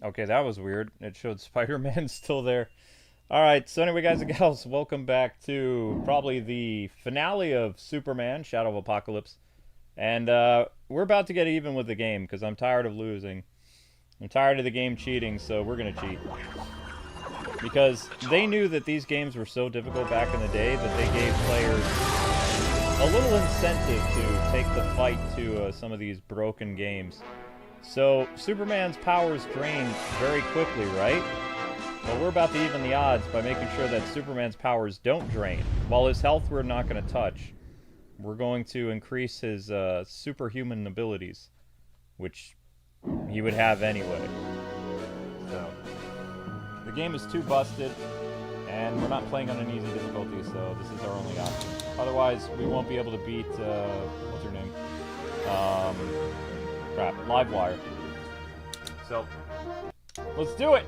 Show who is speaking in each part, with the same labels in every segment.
Speaker 1: Okay, that was weird. It showed Spider-Man still there. Alright, so anyway, guys and gals, welcome back to probably the finale of Superman, Shadow of Apokolips. And we're about to get even with the game, because I'm tired of losing. I'm tired of the game cheating, so we're going to cheat. Because they knew that these games were so difficult back in the day that they gave players a little incentive to take the fight to some of these broken games. So, Superman's powers drain very quickly, right? Well, we're about to even the odds by making sure that Superman's powers don't drain. While his health we're not going to touch. We're going to increase his superhuman abilities, which he would have anyway. So, the game is too busted, and we're not playing on an easy difficulty, so this is our only option. Otherwise, we won't be able to beat, what's her name? Crap, Livewire. So, let's do it!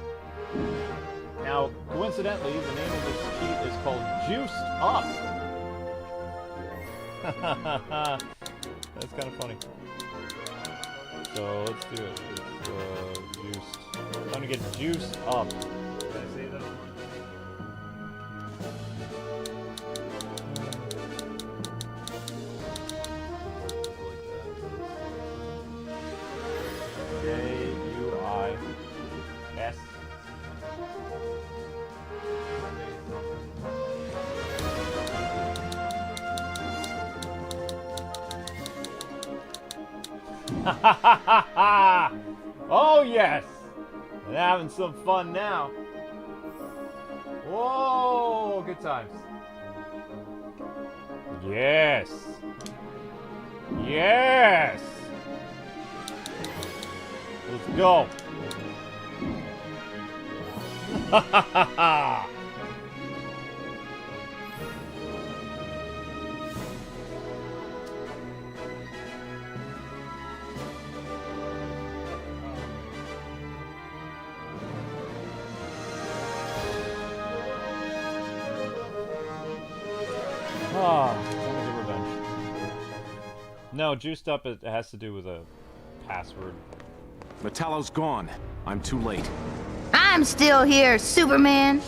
Speaker 1: Now, coincidentally, the name of this cheat is called Juiced Up. That's kind of funny. So, let's do it. It's, juiced. Time to get juiced up. Did I say that? J-U-I-S. Oh yes! And having some fun now. Whoa, good times. Yes. Yes. Let's go. Ha ha ha ha. Oh, time to get revenge. No, juiced up, it has to do with a password.
Speaker 2: Metallo's gone. I'm too late.
Speaker 3: I'm still here, Superman.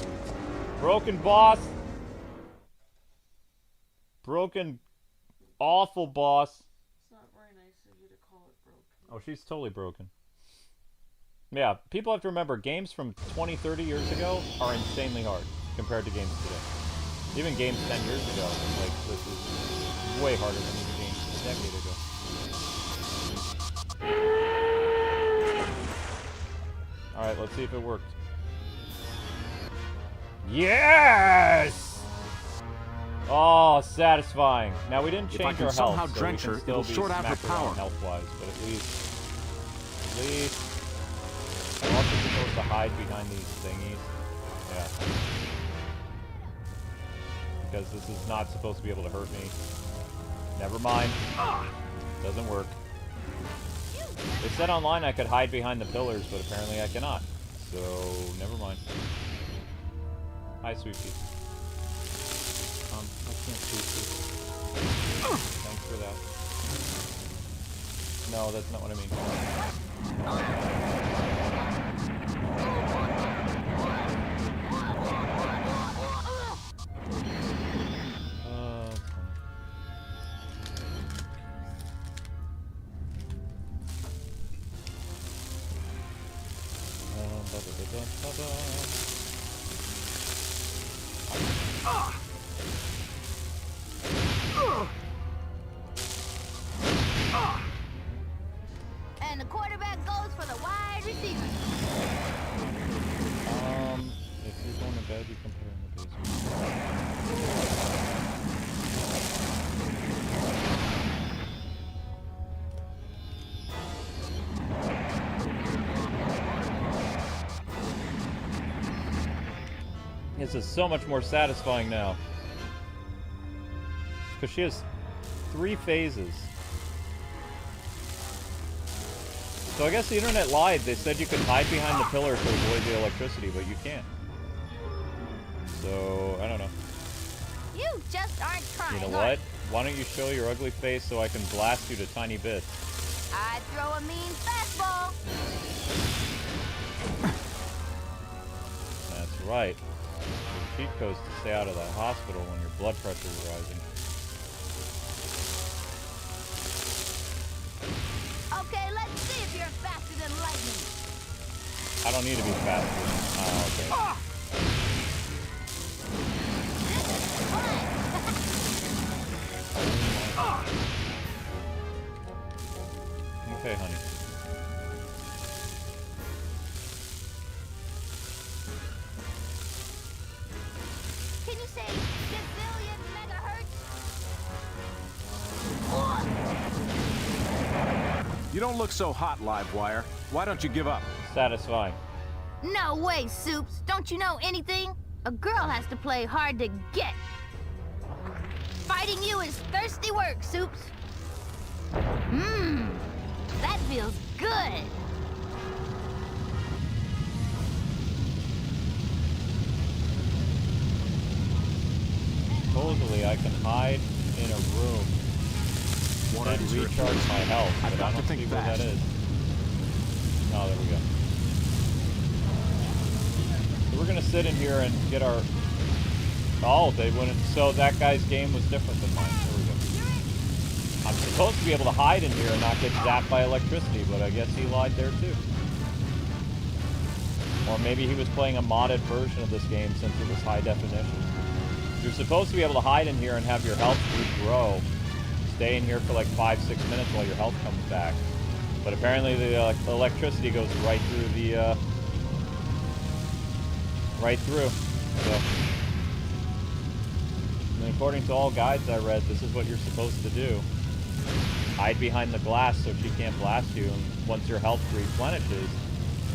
Speaker 1: Broken boss. Broken, awful boss.
Speaker 4: It's not very nice of you to call it broken.
Speaker 1: Oh, she's totally broken. Yeah, people have to remember, games from 20, 30 years ago are insanely hard compared to games today. Even games 10 years ago, like, this is way harder than even games a decade ago. Alright, let's see if it worked. Yes! Oh, satisfying. Now, we didn't change our health, so we can still be smacked around health-wise, but at least... I'm also supposed to hide behind these thingies. Yeah. Because this is not supposed to be able to hurt me. Never mind. Doesn't work. It said online I could hide behind the pillars, but apparently I cannot. So, never mind. Hi, sweet pea. I can't sweet pea. Thanks for that. No, that's not what I mean.
Speaker 3: And the quarterback goes for the wide receiver.
Speaker 1: If you're going to bed, you can put it in the basement. This is so much more satisfying now. Because she has 3 phases. So I guess the internet lied. They said you could hide behind the pillar to avoid the electricity, but you can't. So, I don't know.
Speaker 3: You just aren't trying.
Speaker 1: You know what? Why don't you show your ugly face so I can blast you to tiny bits?
Speaker 3: I throw a mean fastball.
Speaker 1: right. Your cheat codes to stay out of the hospital when your blood pressure is rising.
Speaker 3: Okay, let's see if you're faster than lightning.
Speaker 1: I don't need to be faster. Oh, okay. Okay, honey.
Speaker 3: Can you say gazillion megahertz?
Speaker 2: You don't look so hot, Livewire. Why don't you give up?
Speaker 1: Satisfying.
Speaker 3: No way, Soups. Don't you know anything? A girl has to play hard to get. Fighting you is thirsty work, Soups. Mmm, that feels good.
Speaker 1: Supposedly, I can hide in a room and recharge my health, but I don't see where that is. Oh, there we go. So we're gonna sit in here and get our... Oh, they wouldn't... So that guy's game was different than mine. There we go. I'm supposed to be able to hide in here and not get zapped by electricity, but I guess he lied there too. Or maybe he was playing a modded version of this game since it was high definition. You're supposed to be able to hide in here and have your health regrow. Stay in here for like 5-6 minutes while your health comes back. But apparently the electricity goes right through the... right through. So... And according to all guides I read, this is what you're supposed to do. Hide behind the glass so she can't blast you, and once your health replenishes,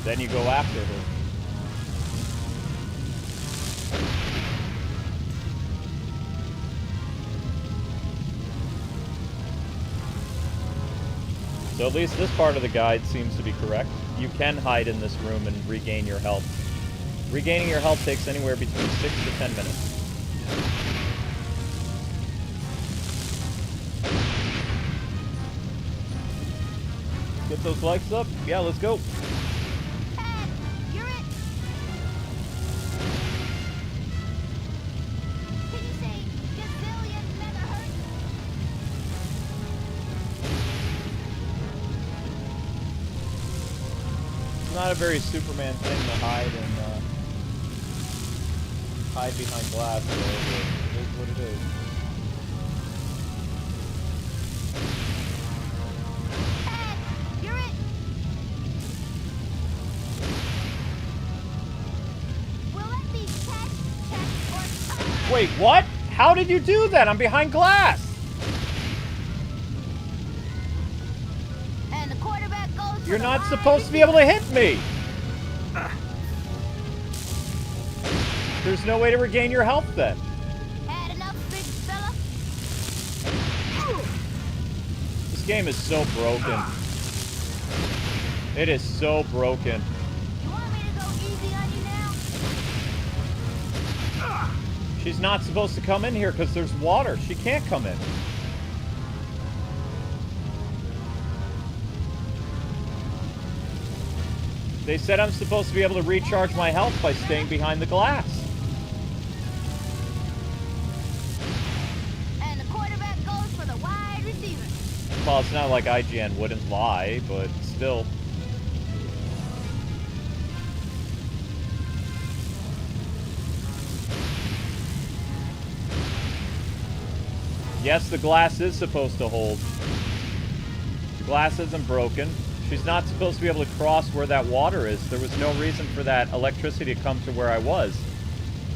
Speaker 1: then you go after her. So at least this part of the guide seems to be correct. You can hide in this room and regain your health. Regaining your health takes anywhere between 6 to 10 minutes. Get those likes up? Yeah, let's go.
Speaker 3: Hey, you're it. Can you say gazillion megahertz?
Speaker 1: It's not a very Superman thing to hide and hide behind glass, so it is what it is.
Speaker 3: Hey, you're it. Will that be catch, or tie?
Speaker 1: Wait, what? How did you do that? I'm behind glass!
Speaker 3: And the quarterback goes for
Speaker 1: You're
Speaker 3: the
Speaker 1: not
Speaker 3: wide
Speaker 1: supposed to be able to hit me! There's no way to regain your health then.
Speaker 3: Had enough, big fella?
Speaker 1: This game is so broken. It is so broken.
Speaker 3: You want me to go easy on you now?
Speaker 1: She's not supposed to come in here because there's water. She can't come in. They said I'm supposed to be able to recharge my health by staying behind the glass.
Speaker 3: And the quarterback goes for the wide receiver.
Speaker 1: Well, it's not like IGN wouldn't lie, but still. Yes, the glass is supposed to hold. The glass isn't broken. She's not supposed to be able to cross where that water is. There was no reason for that electricity to come to where I was.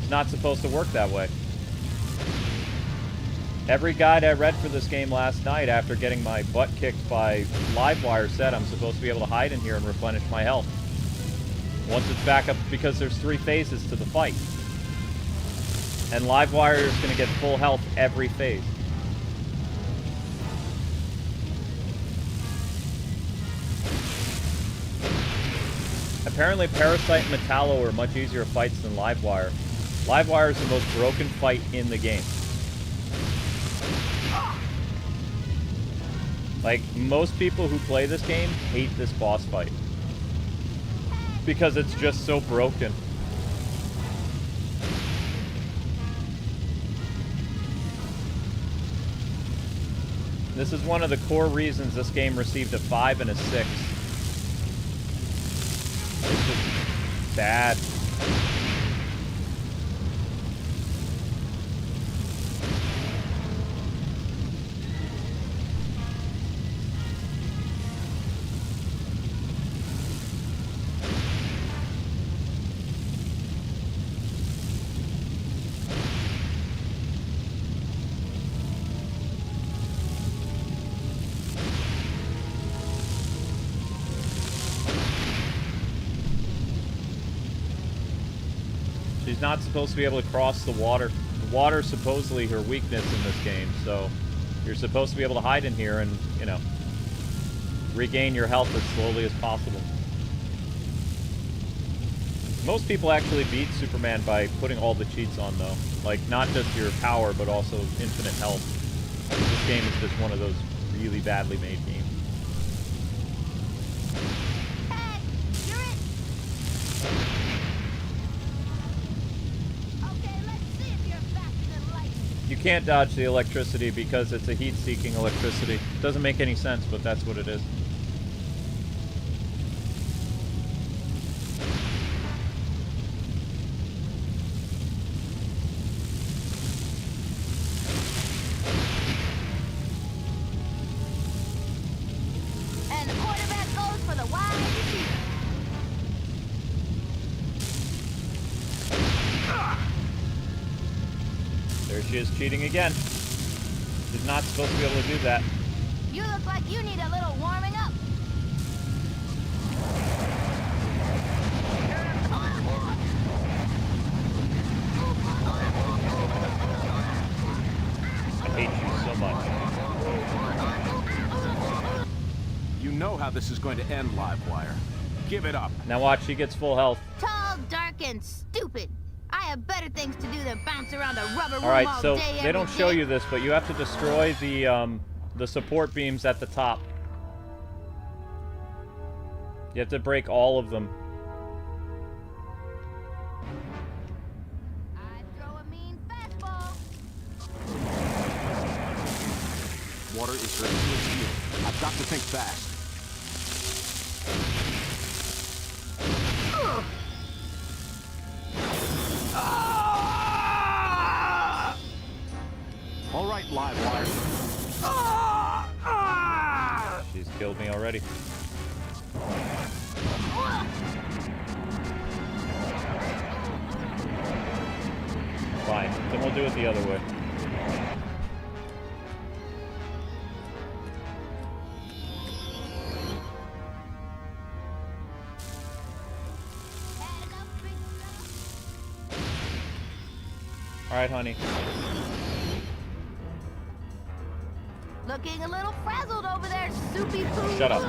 Speaker 1: It's not supposed to work that way. Every guide I read for this game last night after getting my butt kicked by Livewire said I'm supposed to be able to hide in here and replenish my health. Once it's back up, because there's 3 phases to the fight. And Livewire is going to get full health every phase. Apparently Parasite and Metallo are much easier fights than Livewire. Livewire is the most broken fight in the game. Like, most people who play this game hate this boss fight. Because it's just so broken. This is one of the core reasons this game received a 5 and a 6. It's just bad. She's not supposed to be able to cross the water. The water's supposedly her weakness in this game, so you're supposed to be able to hide in here and, you know, regain your health as slowly as possible. Most people actually beat Superman by putting all the cheats on, though. Like, not just your power, but also infinite health. This game is just one of those really badly made games.
Speaker 3: Hey, you're it. Okay, let's see if you're faster than lightning.
Speaker 1: You can't dodge the electricity because it's a heat-seeking electricity. Doesn't make any sense, but that's what it is.
Speaker 3: And the quarterback goes for the wide receiver.
Speaker 1: There she is cheating again. She's not supposed to be able to do that.
Speaker 3: You look like you need a little warming up.
Speaker 1: I hate you so much.
Speaker 2: You know how this is going to end, Livewire. Give it up.
Speaker 1: Now watch, she gets full health.
Speaker 3: Tall, dark, and stupid. I have better things to do than bounce around a rubber room
Speaker 1: Alright,
Speaker 3: all
Speaker 1: so
Speaker 3: day
Speaker 1: they
Speaker 3: every
Speaker 1: don't show
Speaker 3: day.
Speaker 1: you this, but you have to destroy the support beams at the top. You have to break all of them.
Speaker 3: I throw a mean fastball.
Speaker 2: Water is her Achilles heel. I've got to think fast. All right, Livewire.
Speaker 1: She's killed me already. Fine, then we'll do it the other way.
Speaker 3: Had enough, big fella?
Speaker 1: Alright, honey.
Speaker 3: Looking a little frazzled over there, soupy poo.
Speaker 1: Shut up.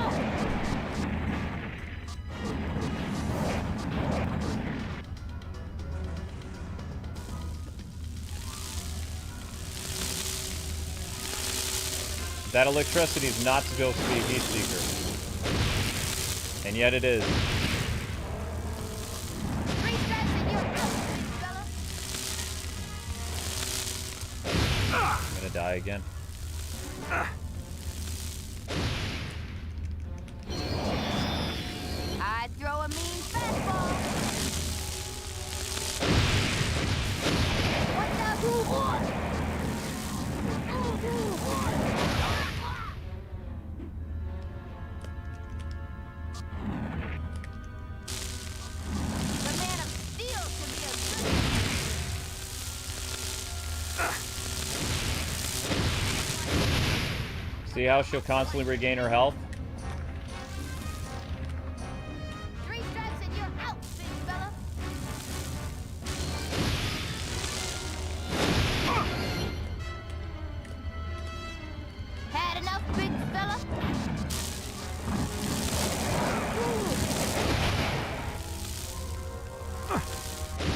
Speaker 1: That electricity is not supposed to be a heat seeker. And yet it is.
Speaker 3: 3 strikes and you're out, big fella.
Speaker 1: I'm gonna die again.
Speaker 3: I throw a mean fastball. What's up, who won? The Man of Steel should be a good.
Speaker 1: See how she'll constantly regain her health?
Speaker 3: 3 strikes and you're out, big fella. Had enough, big fella?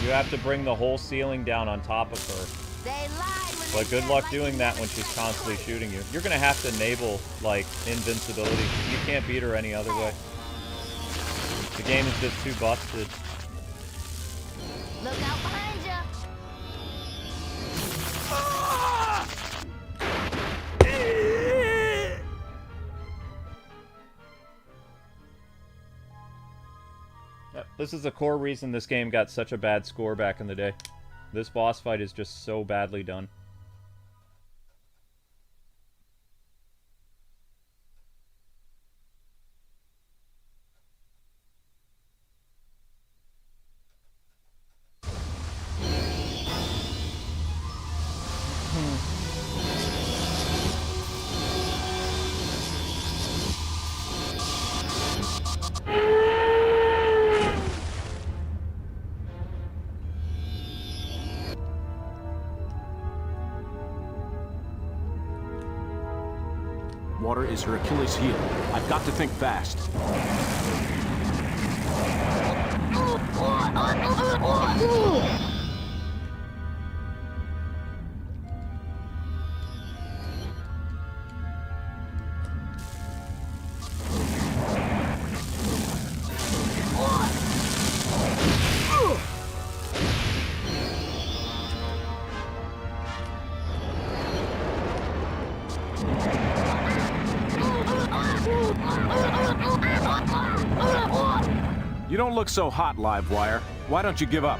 Speaker 1: You have to bring the whole ceiling down on top of her.
Speaker 3: They lied when
Speaker 1: But
Speaker 3: they
Speaker 1: good
Speaker 3: said
Speaker 1: luck
Speaker 3: lightning
Speaker 1: doing that
Speaker 3: never
Speaker 1: when she's
Speaker 3: strikes
Speaker 1: constantly
Speaker 3: twice.
Speaker 1: shooting you. You're gonna have to enable, like, invincibility. You can't beat her any other way. The game is just too busted.
Speaker 3: Look out behind ya.
Speaker 1: This is the core reason this game got such a bad score back in the day. This boss fight is just so badly done.
Speaker 2: Water is her Achilles heel. I've got to think fast. You don't look so hot, Livewire. Why don't you give up?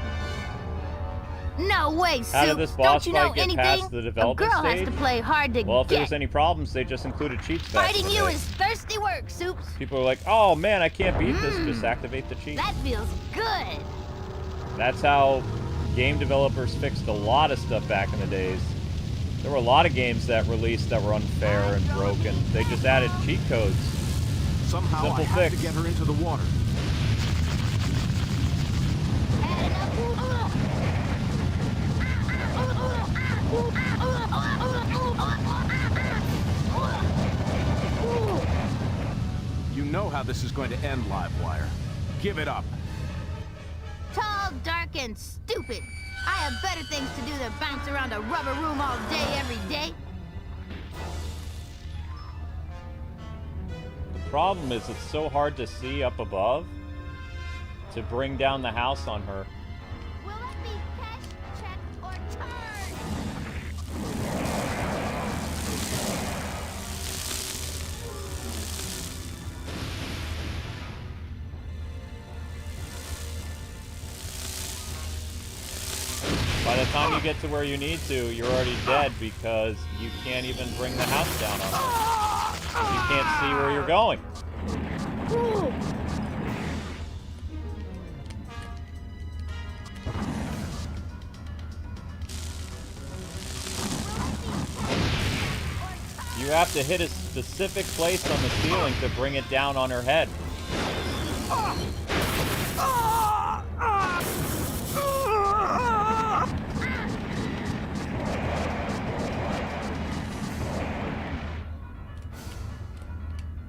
Speaker 3: No way, Soup.
Speaker 1: How did this
Speaker 3: Don't
Speaker 1: boss
Speaker 3: you
Speaker 1: fight
Speaker 3: know
Speaker 1: get
Speaker 3: anything?
Speaker 1: past the
Speaker 3: A
Speaker 1: development
Speaker 3: girl
Speaker 1: stage?
Speaker 3: has to play hard to
Speaker 1: Well, if there was
Speaker 3: get.
Speaker 1: any problems, they just included cheats back in
Speaker 3: Fighting
Speaker 1: the
Speaker 3: you
Speaker 1: day.
Speaker 3: is thirsty work, Soups.
Speaker 1: People are like, oh man, I can't beat this. Just activate the cheat.
Speaker 3: That feels good.
Speaker 1: That's how game developers fixed a lot of stuff back in the days. There were a lot of games that released that were unfair and broken. They just added cheat codes.
Speaker 2: Somehow
Speaker 1: Simple
Speaker 2: I have
Speaker 1: fix.
Speaker 2: to get her into the water. You know how this is going to end, Livewire. Give it up.
Speaker 3: Tall, dark, and stupid. I have better things to do than bounce around a rubber room all day, every day.
Speaker 1: The problem is it's so hard to see up above to bring down the house on her.
Speaker 3: Will it be cash, check, or charge?
Speaker 1: By the time you get to where you need to, you're already dead because you can't even bring the house down on her. 'Cause you can't see where you're going. You have to hit a specific place on the ceiling to bring it down on her head.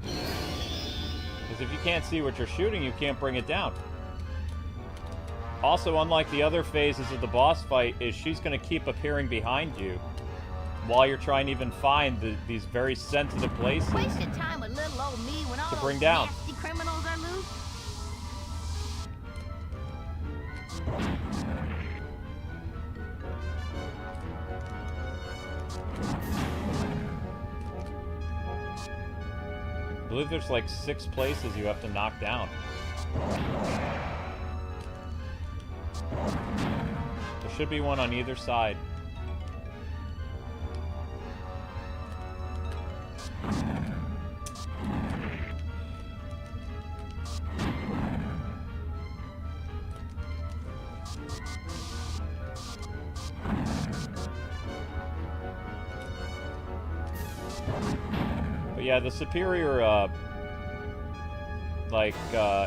Speaker 1: Because if you can't see what you're shooting, you can't bring it down. Also, unlike the other phases of the boss fight, is she's going to keep appearing behind you while you're trying to even find these very sensitive places.
Speaker 3: Wasting time with little old me when all
Speaker 1: To bring
Speaker 3: those
Speaker 1: down.
Speaker 3: nasty criminals are loose.
Speaker 1: I believe there's like 6 places you have to knock down. There should be one on either side. But yeah, the superior,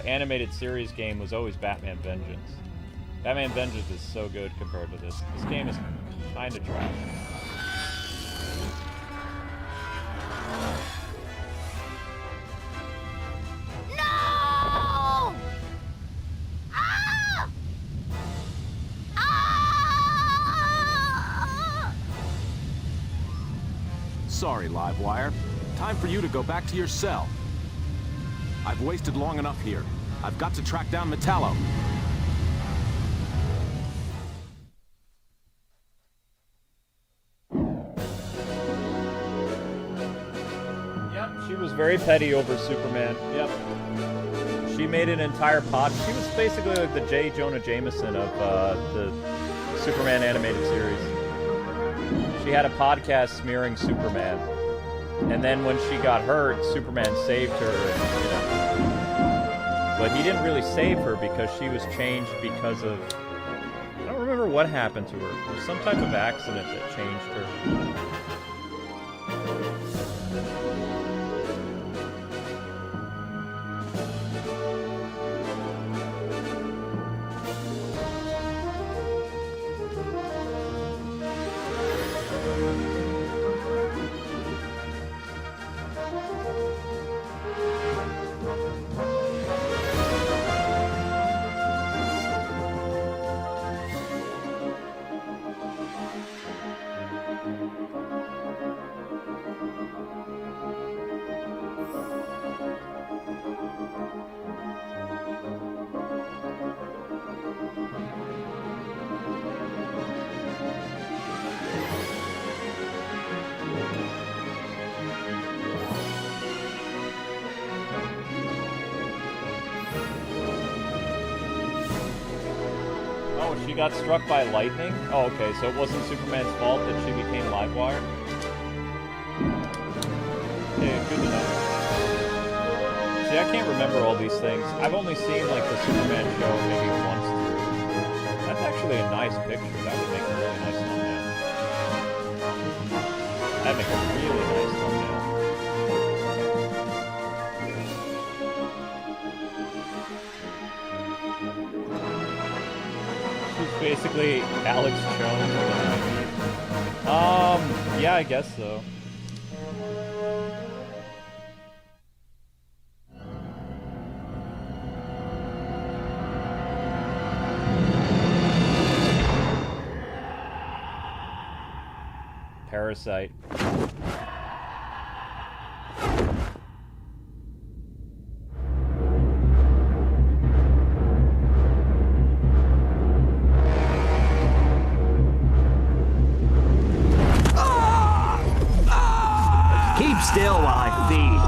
Speaker 1: animated series game was always Batman Vengeance. Batman Vengeance is so good compared to this. This game is kind of trash.
Speaker 3: No! Ah! Ah!
Speaker 2: Sorry, Livewire. Time for you to go back to your cell. I've wasted long enough here. I've got to track down Metallo.
Speaker 1: Yep, she was very petty over Superman. Yep. She made an entire pod. She was basically like the J. Jonah Jameson of the Superman animated series. She had a podcast smearing Superman. And then when she got hurt, Superman saved her, and, you know. But he didn't really save her because she was changed because of... I don't remember what happened to her. It was some type of accident that changed her. She got struck by lightning? Oh, okay, so it wasn't Superman's fault that she became Livewire? Okay, good to know. See, I can't remember all these things. I've only seen, like, the Superman show maybe once through. That's actually a nice picture. That would make a really nice thumbnail. That'd make a really nice thumbnail. Basically, Alex Jones. Yeah, I guess so. Parasite.
Speaker 5: Still while I feed.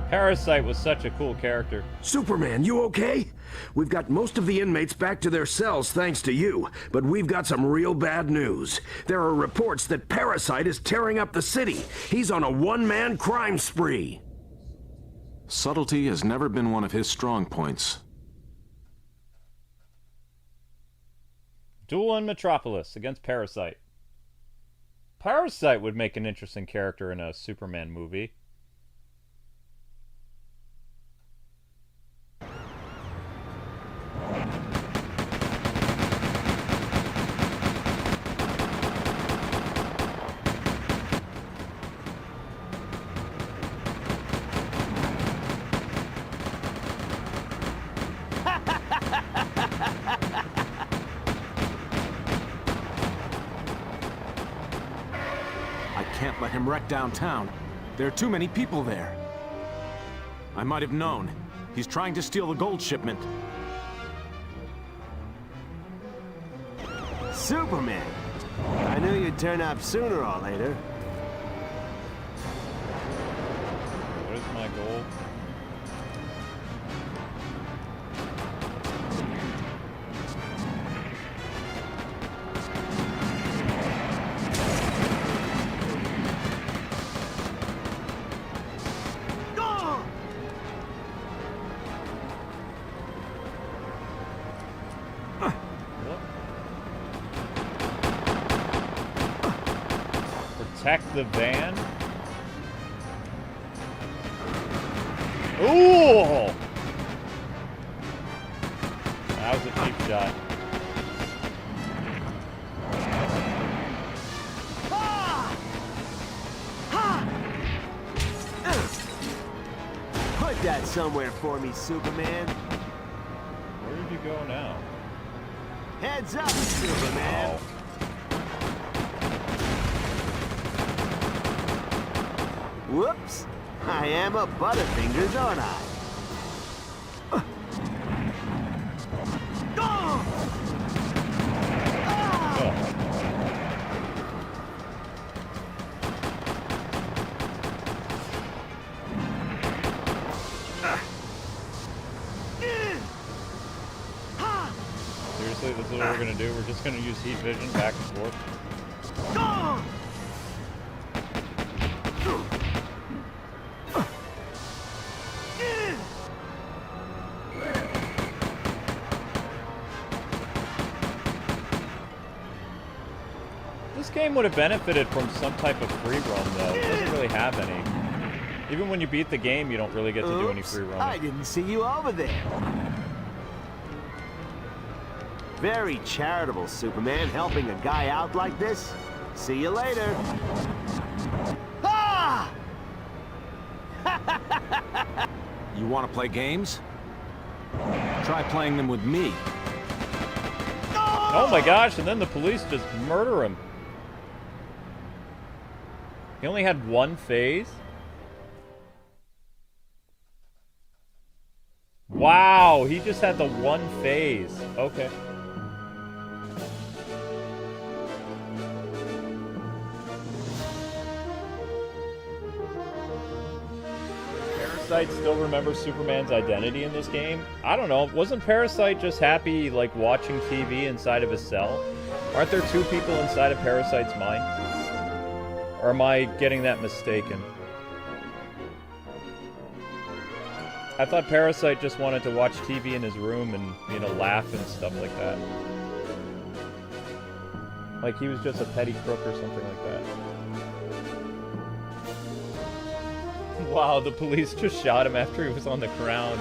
Speaker 1: Parasite was such a cool character.
Speaker 6: Superman, you okay? We've got most of the inmates back to their cells thanks to you, but we've got some real bad news. There are reports that Parasite is tearing up the city. He's on a one-man crime spree.
Speaker 2: Subtlety has never been one of his strong points.
Speaker 1: Duel in Metropolis against Parasite. Parasite would make an interesting character in a Superman movie.
Speaker 2: Can't let him wreck downtown. There are too many people there. I might have known. He's trying to steal the gold shipment.
Speaker 5: Superman! I knew you'd turn up sooner or later.
Speaker 1: What is my goal? Protect the van. Ooh! That was a cheap shot.
Speaker 5: Put that somewhere for me, Superman.
Speaker 1: Where did you go now?
Speaker 5: Heads up, Superman.
Speaker 1: Oh.
Speaker 5: Whoops. I am a Butterfingers, aren't I?
Speaker 1: Honestly, this is what we're gonna do. We're just gonna use heat vision back and forth. This game would have benefited from some type of free roam, though. It doesn't really have any. Even when you beat the game, you don't really get to do any free roaming.
Speaker 5: I didn't see you over there. Very charitable, Superman, helping a guy out like this. See you later. Ah!
Speaker 2: You want to play games? Try playing them with me.
Speaker 1: Oh my gosh, and then the police just murder him. He only had one phase? Wow, he just had the one phase. Okay. Parasite still remembers Superman's identity in this game? I don't know. Wasn't Parasite just happy, like, watching TV inside of his cell? Aren't there two people inside of Parasite's mind? Or am I getting that mistaken? I thought Parasite just wanted to watch TV in his room and, you know, laugh and stuff like that. Like he was just a petty crook or something like that. Wow, the police just shot him after he was on the ground.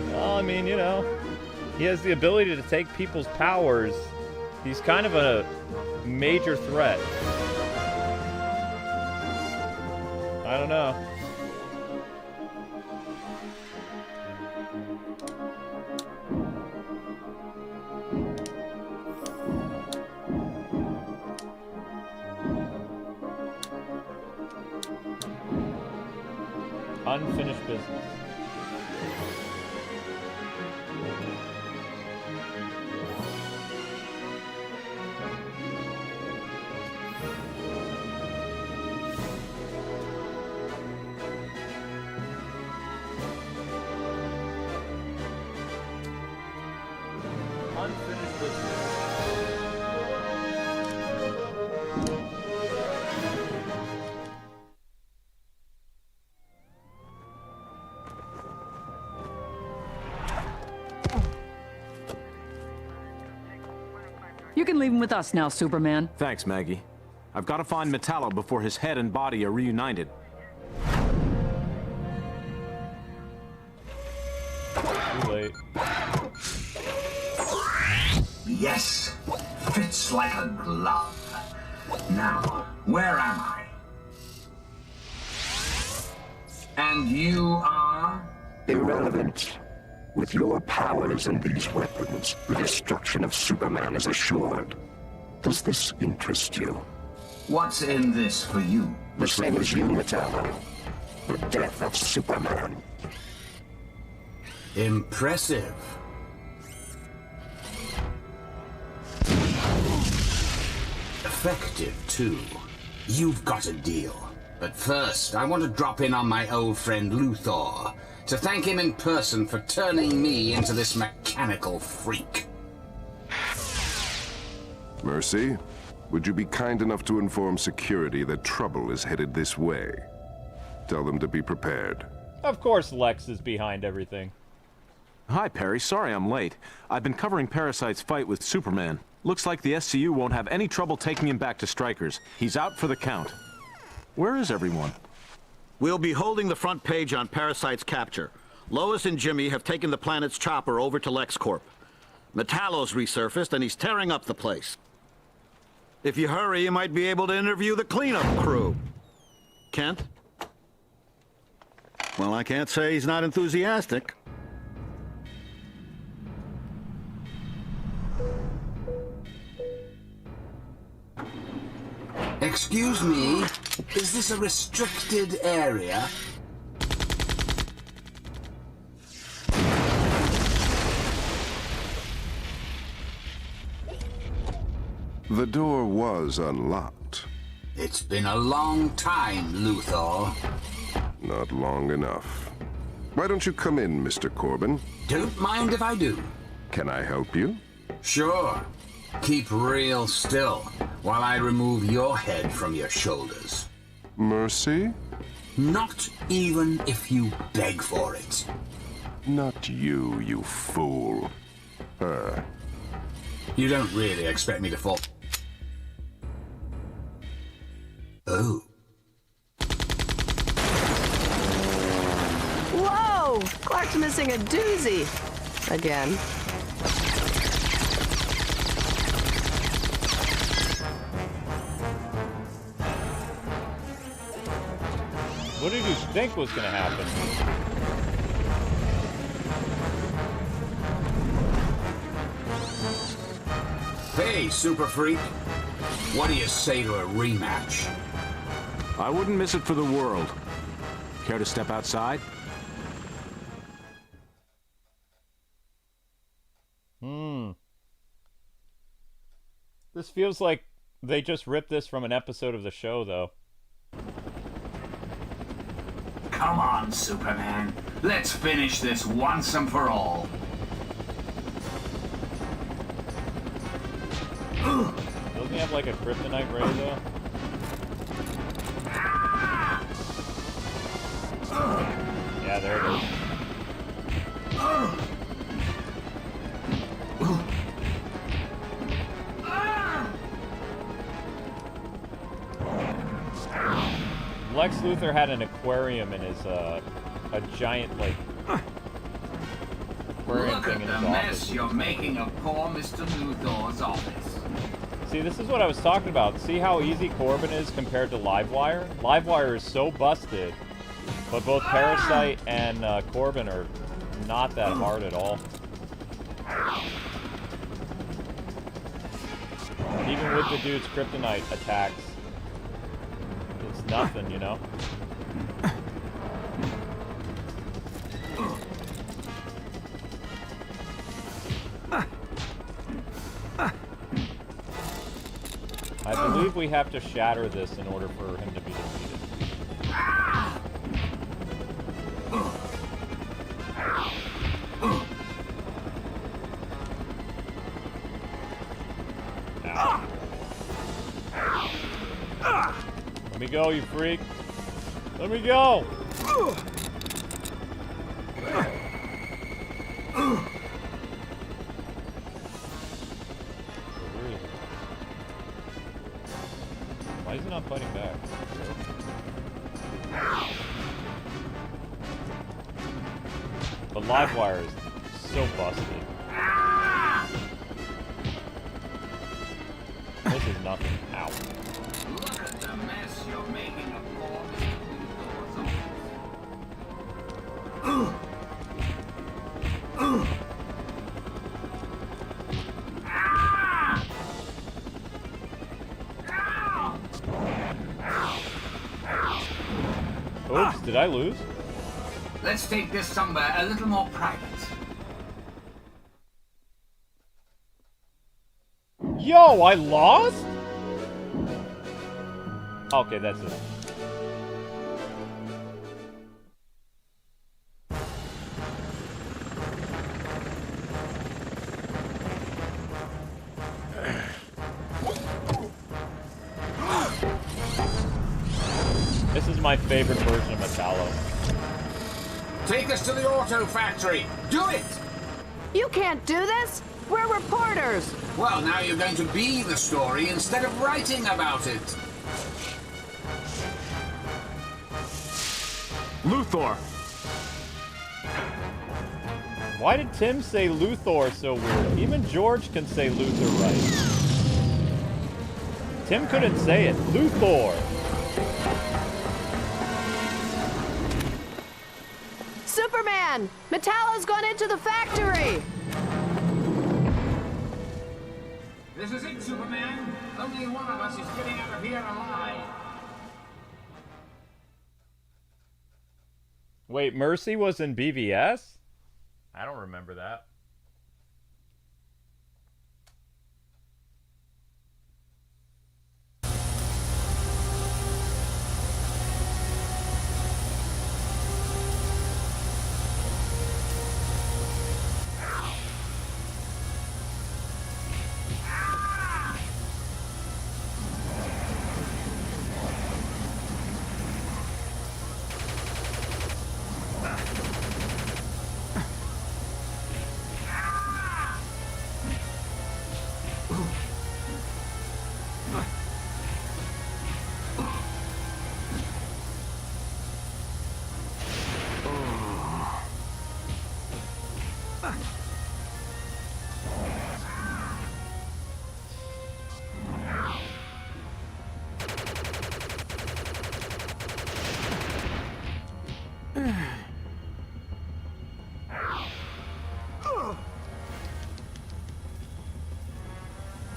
Speaker 1: Well, I mean, you know, he has the ability to take people's powers. He's kind of a major threat. I don't know. Unfinished business. Unfinished business.
Speaker 7: You can leave him with us now, Superman.
Speaker 2: Thanks, Maggie. I've got to find Metallo before his head and body are reunited.
Speaker 1: Too late.
Speaker 8: Yes, fits like a glove. Now, where am I? And you are?
Speaker 6: Irrelevant. With your powers and these weapons, the destruction of Superman is assured. Does this interest you?
Speaker 8: What's in this for you?
Speaker 6: The same as you, Metallo. The death of Superman.
Speaker 8: Impressive. Effective, too. You've got a deal. But first, I want to drop in on my old friend Luthor to thank him in person for turning me into this mechanical freak.
Speaker 9: Mercy, would you be kind enough to inform security that trouble is headed this way? Tell them to be prepared.
Speaker 1: Of course Lex is behind everything.
Speaker 2: Hi, Perry. Sorry I'm late. I've been covering Parasite's fight with Superman. Looks like the SCU won't have any trouble taking him back to Strikers. He's out for the count. Where is everyone?
Speaker 10: We'll be holding the front page on Parasite's capture. Lois and Jimmy have taken the planet's chopper over to LexCorp. Metallo's resurfaced and he's tearing up the place. If you hurry, you might be able to interview the cleanup crew. Kent? Well, I can't say he's not enthusiastic.
Speaker 8: Excuse me, is this a restricted area?
Speaker 9: The door was unlocked.
Speaker 8: It's been a long time, Luthor.
Speaker 9: Not long enough. Why don't you come in, Mr. Corbin?
Speaker 8: Don't mind if I do.
Speaker 9: Can I help you?
Speaker 8: Sure. Keep real still while I remove your head from your shoulders.
Speaker 9: Mercy?
Speaker 8: Not even if you beg for it.
Speaker 9: Not you, you fool. Her.
Speaker 8: You don't really expect me to fall. Oh.
Speaker 11: Whoa! Clark's missing a doozy. Again.
Speaker 1: What did you think was going to happen?
Speaker 8: Hey, Super Freak. What do you say to a rematch?
Speaker 2: I wouldn't miss it for the world. Care to step outside?
Speaker 1: This feels like they just ripped this from an episode of the show, though.
Speaker 8: Come on, Superman. Let's finish this once and for all.
Speaker 1: Doesn't he have like a kryptonite ray, though? Yeah, there it is. Lex Luthor had an aquarium in his, a giant, like, aquarium
Speaker 8: Look
Speaker 1: thing
Speaker 8: at
Speaker 1: in
Speaker 8: the
Speaker 1: his
Speaker 8: mess
Speaker 1: office.
Speaker 8: you're making of poor Mr. Luthor's office.
Speaker 1: See, this is what I was talking about. See how easy Corbin is compared to Livewire? Livewire is so busted, but both Parasite and Corbin are not that hard at all. Even with the dude's kryptonite attacks, it's nothing, you know? I believe we have to shatter this in order for him to be defeated. Ow. Let me go, you freak. Let me go! Why is he not fighting back? But Livewire is so busted. This is nothing. Ow.
Speaker 8: Look at the mess you're making of poor Mr. Luthor's
Speaker 1: Oops, did I lose?
Speaker 8: Let's take this somewhere a little more private.
Speaker 1: Yo, I lost? Okay, that's it. This is my favorite version of Metallo.
Speaker 8: Take us to the auto factory. Do it!
Speaker 11: You can't do this! We're reporters!
Speaker 8: Well, now you're going to be the story instead of writing about it.
Speaker 2: Luthor!
Speaker 1: Why did Tim say Luthor so weird? Even George can say Luthor right. Tim couldn't say it. Luthor!
Speaker 11: Superman! Metallo's gone into the factory!
Speaker 8: This is it, Superman. Only one of us is getting out of here alive.
Speaker 1: Wait, Mercy was in BVS? I don't remember that.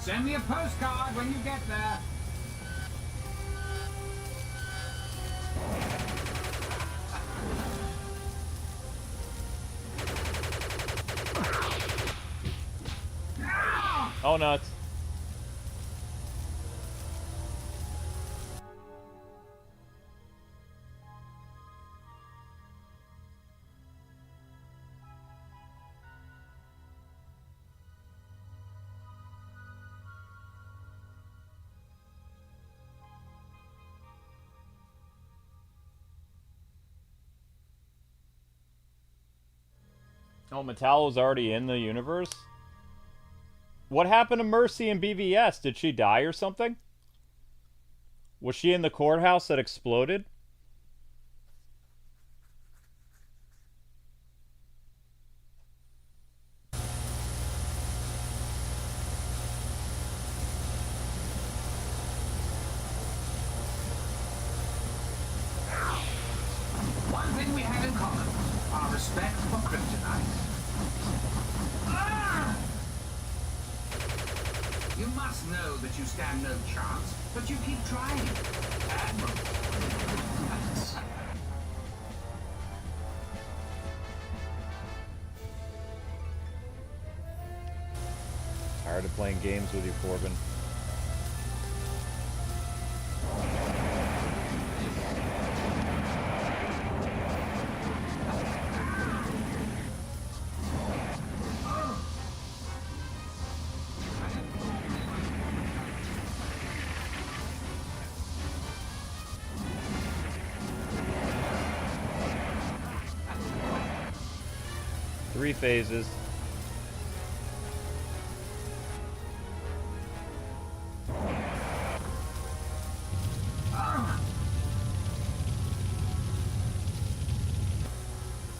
Speaker 8: Send me a postcard when you get there.
Speaker 1: Oh, nuts. Oh, Metallo's already in the universe? What happened to Mercy in BVS? Did she die or something? Was she in the courthouse that exploded?
Speaker 8: One thing we have in common, our respect for kryptonite. Ah! You must know that you stand no chance, but you keep trying. Admirable.
Speaker 1: Tired of playing games with you, Corbin. Three phases.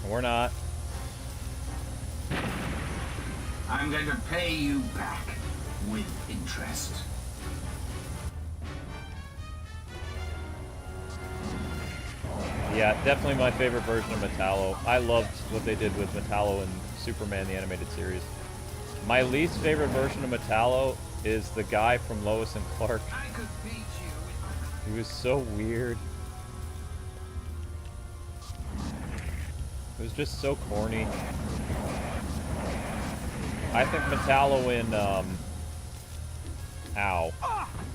Speaker 1: We're not.
Speaker 8: I'm going to pay you back with interest.
Speaker 1: Yeah, definitely my favorite version of Metallo. I loved what they did with Metallo in Superman the Animated Series. My least favorite version of Metallo is the guy from Lois and Clark.
Speaker 8: I could beat you.
Speaker 1: He was so weird. It was just so corny. I think Metallo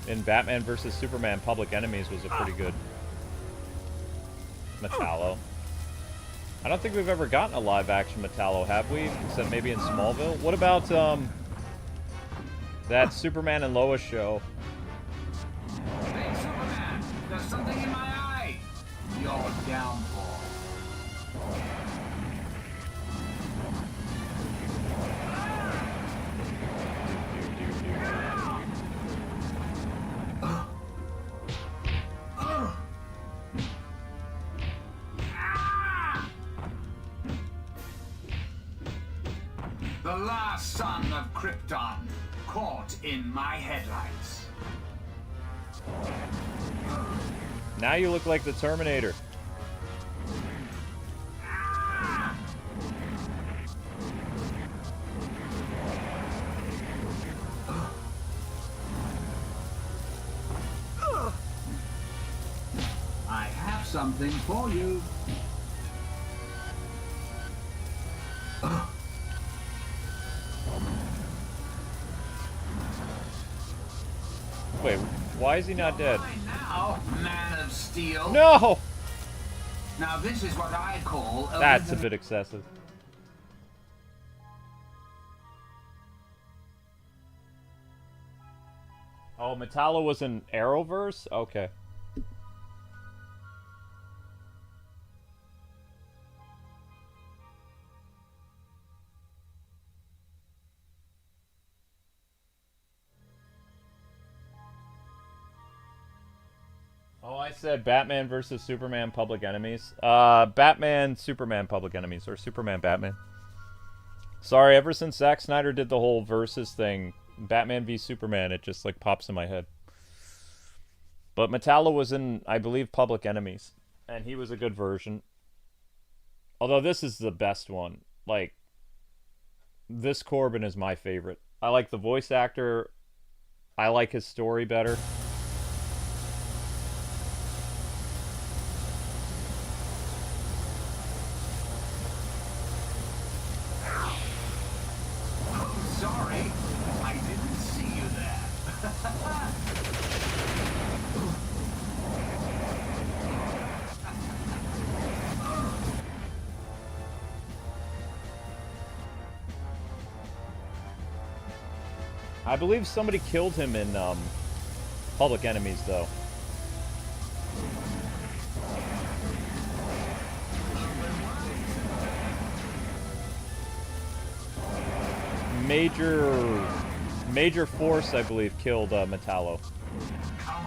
Speaker 1: in Batman vs Superman Public Enemies was a pretty good Metallo. I don't think we've ever gotten a live-action Metallo, have we? Except maybe in Smallville. What about that Superman and Lois show?
Speaker 8: Hey, Superman, there's something in my eye. Your downfall. The last son of Krypton, caught in my headlights.
Speaker 1: Now you look like the Terminator.
Speaker 8: I have something for you.
Speaker 1: Wait, why is he not dead?
Speaker 8: Now, Man of Steel.
Speaker 1: No!
Speaker 8: Now this is what I call
Speaker 1: That's a bit excessive. Oh, Metallo was in Arrowverse? Okay. Oh, I said Batman versus Superman Public Enemies. Batman, Superman Public Enemies, or Superman Batman. Sorry, ever since Zack Snyder did the whole versus thing, Batman v Superman, it just like pops in my head. But Metallo was in, I believe, Public Enemies, and he was a good version. Although this is the best one. Like, this Corbin is my favorite. I like the voice actor I like his story better.
Speaker 12: Sorry, I didn't see you there.
Speaker 1: I believe somebody killed him in Public Enemies, though. Major Force, I believe, killed Metallo.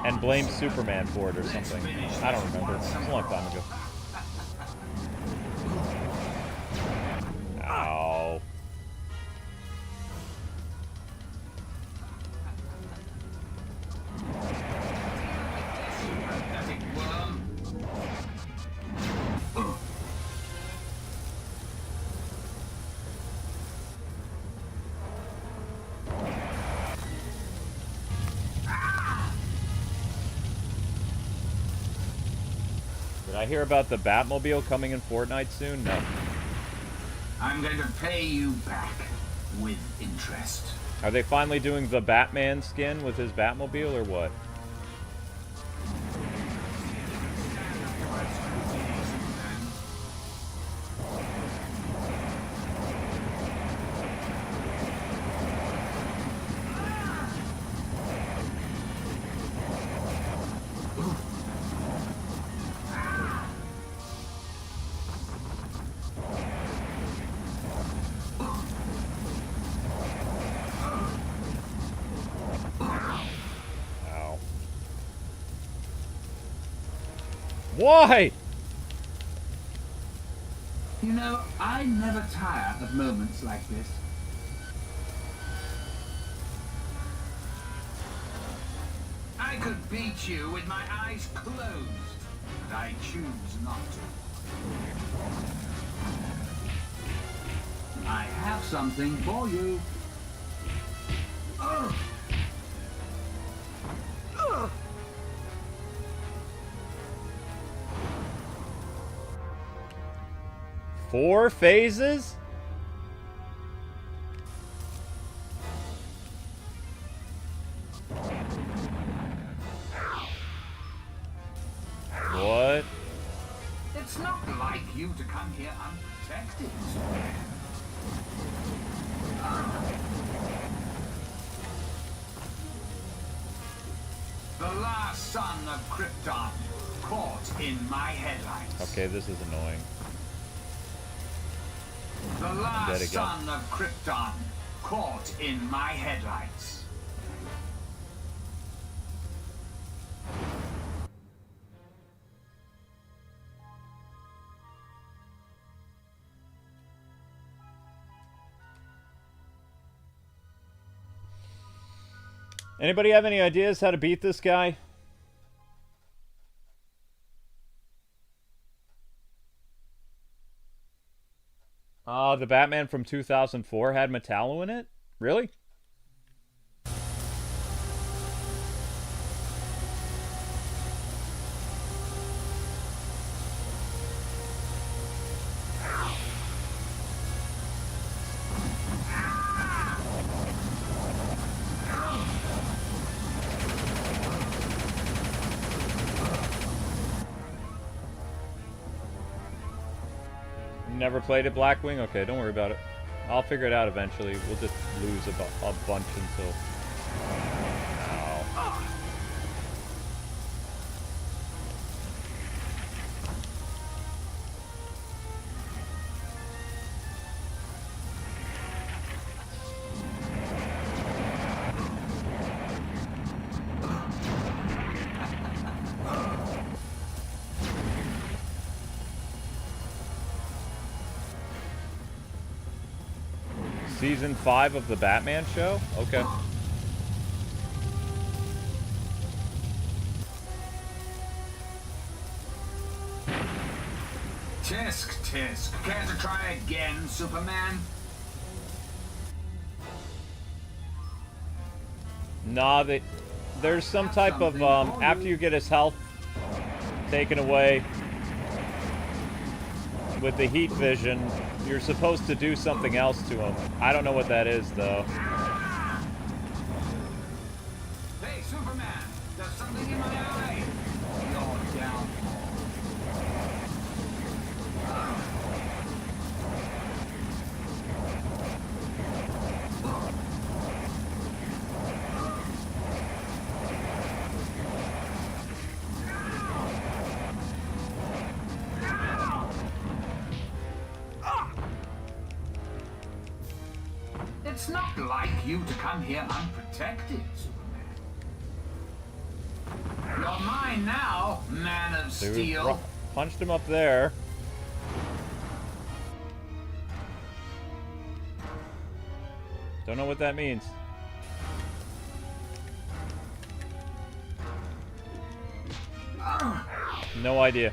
Speaker 1: And blamed Superman for it or something. I don't remember. It was a long time ago. Ow. Did I hear about the Batmobile coming in Fortnite soon? No.
Speaker 12: I'm going to pay you back with interest.
Speaker 1: Are they finally doing the Batman skin with his Batmobile or what? Why?
Speaker 12: You know, I never tire of moments like this. I could beat you with my eyes closed, but I choose not to. I have something for you. Ugh. Ugh.
Speaker 1: 4 phases? What?
Speaker 12: It's not like you to come here unprotected. The last son of Krypton, caught in my headlights.
Speaker 1: Okay, this is annoying.
Speaker 12: The last son of Krypton, caught in my headlights.
Speaker 1: Anybody have any ideas how to beat this guy? The Batman from 2004 had Metallo in it? Really? Never played it, Blackwing? Okay, don't worry about it. I'll figure it out eventually. We'll just lose a bunch until... Ow. Season 5 of the Batman show? Okay.
Speaker 12: Tisk, tisk. Care to try again, Superman?
Speaker 1: Nah, there's some type of, after you get his health taken away with the heat vision, you're supposed to do something else to him. I don't know what that is, though.
Speaker 12: Hey, Superman! There's something in my eye! You're down. It's not like you to come here unprotected, Superman. You're mine now, Man of Steel.
Speaker 1: Punched him up there. Don't know what that means. No idea.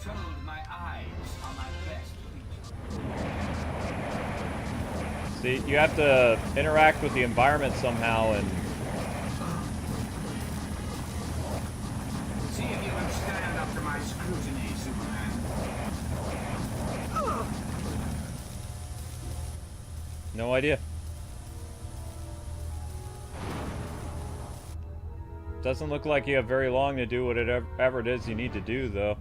Speaker 12: Told my eyes are my best feature.
Speaker 1: See, you have to interact with the environment somehow and...
Speaker 12: See if you can stand up to my scrutiny, Superman.
Speaker 1: No idea. Doesn't look like you have very long to do whatever it is you need to do, though.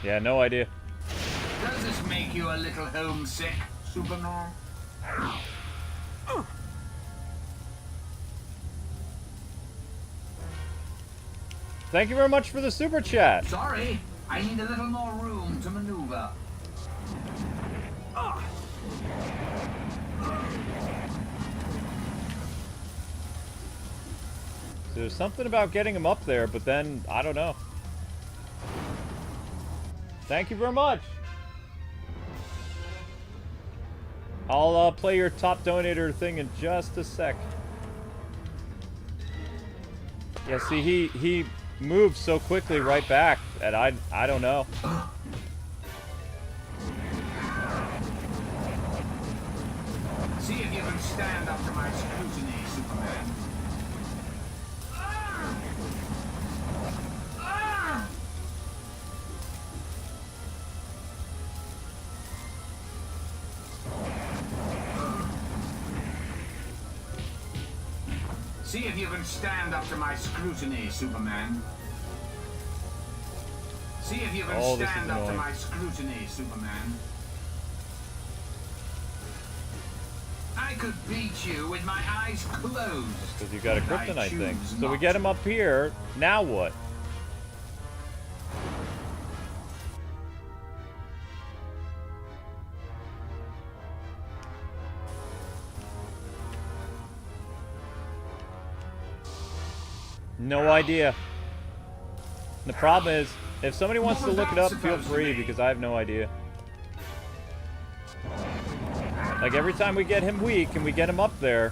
Speaker 1: Yeah, no idea.
Speaker 12: Does this make you a little homesick, Superman?
Speaker 1: Thank you very much for the super chat.
Speaker 12: Sorry, I need a little more room to maneuver.
Speaker 1: So there's something about getting him up there, but then, I don't know. Thank you very much. I'll play your top donator thing in just a sec. Yeah, see, he moved so quickly right back that I don't know.
Speaker 12: See if you can stand up to my scrutiny, Superman. See if you can stand up to my scrutiny, Superman. See if you can stand up to my scrutiny, Superman. I could beat you with my eyes closed.
Speaker 1: Because you got a kryptonite thing. So we get him up here. Now what? No idea. The problem is, if somebody wants to look it up, feel free, because I have no idea. Like, every time we get him weak and we get him up there...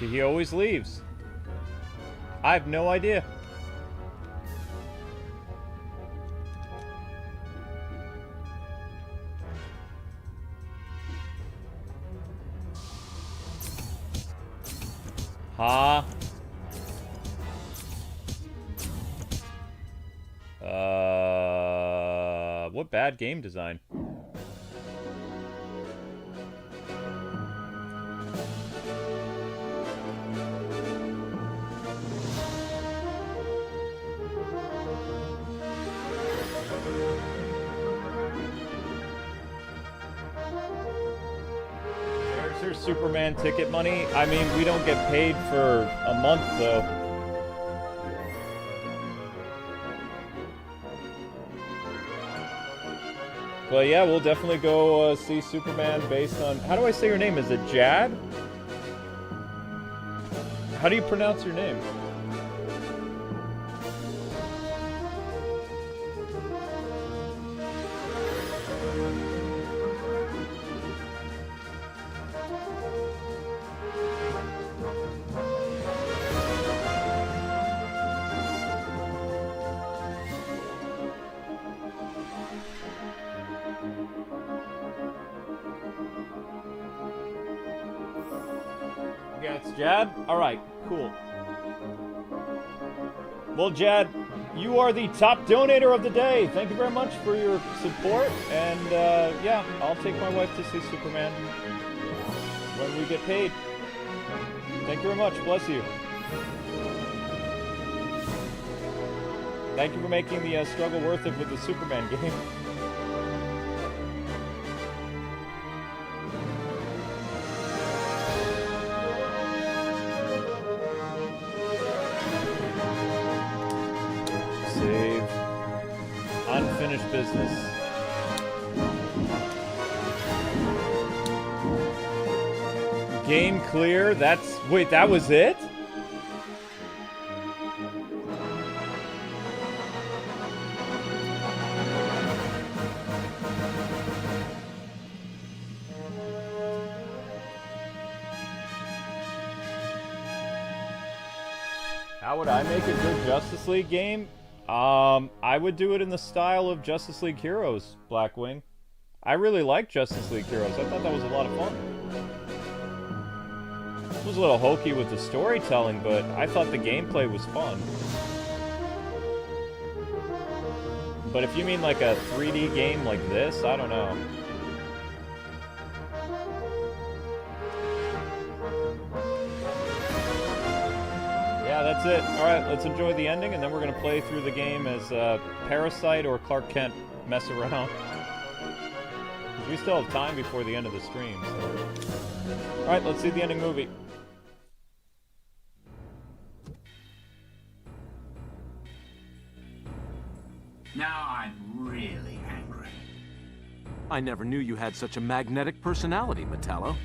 Speaker 1: See, he always leaves. I have no idea. Huh? What bad game design? Superman ticket money. I mean, we don't get paid for a month, though. But yeah, we'll definitely go see Superman based on... How do I say your name? Is it Jad? How do you pronounce your name? Yeah, it's Jad? Alright, cool. Well, Jad, you are the top donator of the day. Thank you very much for your support. And, yeah, I'll take my wife to see Superman when we get paid. Thank you very much. Bless you. Thank you for making the struggle worth it with the Superman game. Save. Unfinished business. Game clear. That's... Wait, that was it? How would I make a good Justice League game? I would do it in the style of Justice League Heroes, Blackwing. I really like Justice League Heroes. I thought that was a lot of fun. It was a little hokey with the storytelling, but I thought the gameplay was fun. But if you mean like a 3D game like this, I don't know. Yeah, that's it. Alright, let's enjoy the ending, and then we're going to play through the game as Parasite or Clark Kent mess around. Because we still have time before the end of the stream, so... Alright, let's see the ending movie.
Speaker 12: Now I'm really angry.
Speaker 2: I never knew you had such a magnetic personality, Metallo.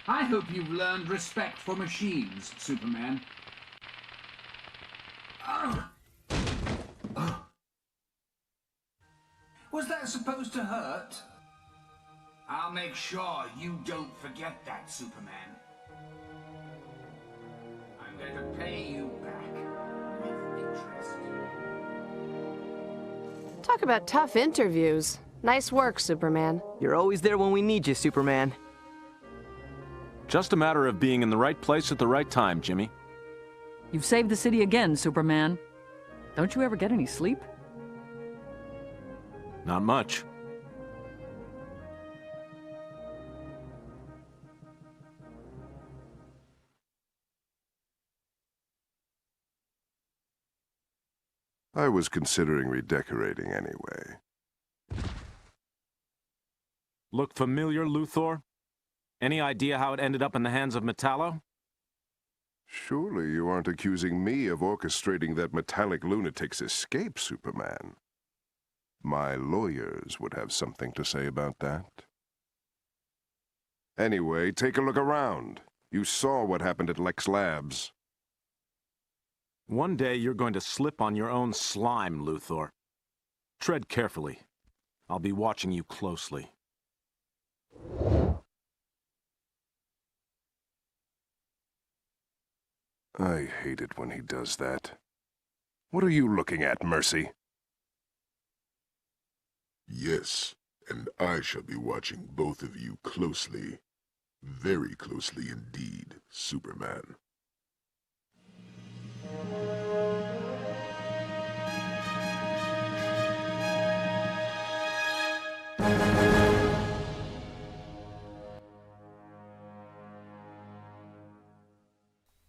Speaker 12: I hope you've learned respect for machines, Superman. Was that supposed to hurt? I'll make sure you don't forget that, Superman. I'm going to pay you back with interest.
Speaker 11: Talk about tough interviews. Nice work, Superman.
Speaker 13: You're always there when we need you, Superman.
Speaker 2: Just a matter of being in the right place at the right time, Jimmy.
Speaker 7: You've saved the city again, Superman. Don't you ever get any sleep?
Speaker 2: Not much.
Speaker 9: I was considering redecorating anyway.
Speaker 2: Look familiar, Luthor? Any idea how it ended up in the hands of Metallo?
Speaker 9: Surely you aren't accusing me of orchestrating that metallic lunatic's escape, Superman. My lawyers would have something to say about that. Anyway, take a look around. You saw what happened at Lex Labs.
Speaker 2: One day you're going to slip on your own slime, Luthor. Tread carefully. I'll be watching you closely.
Speaker 9: I hate it when he does that. What are you looking at, Mercy?
Speaker 14: Yes, and I shall be watching both of you closely. Very closely indeed, Superman.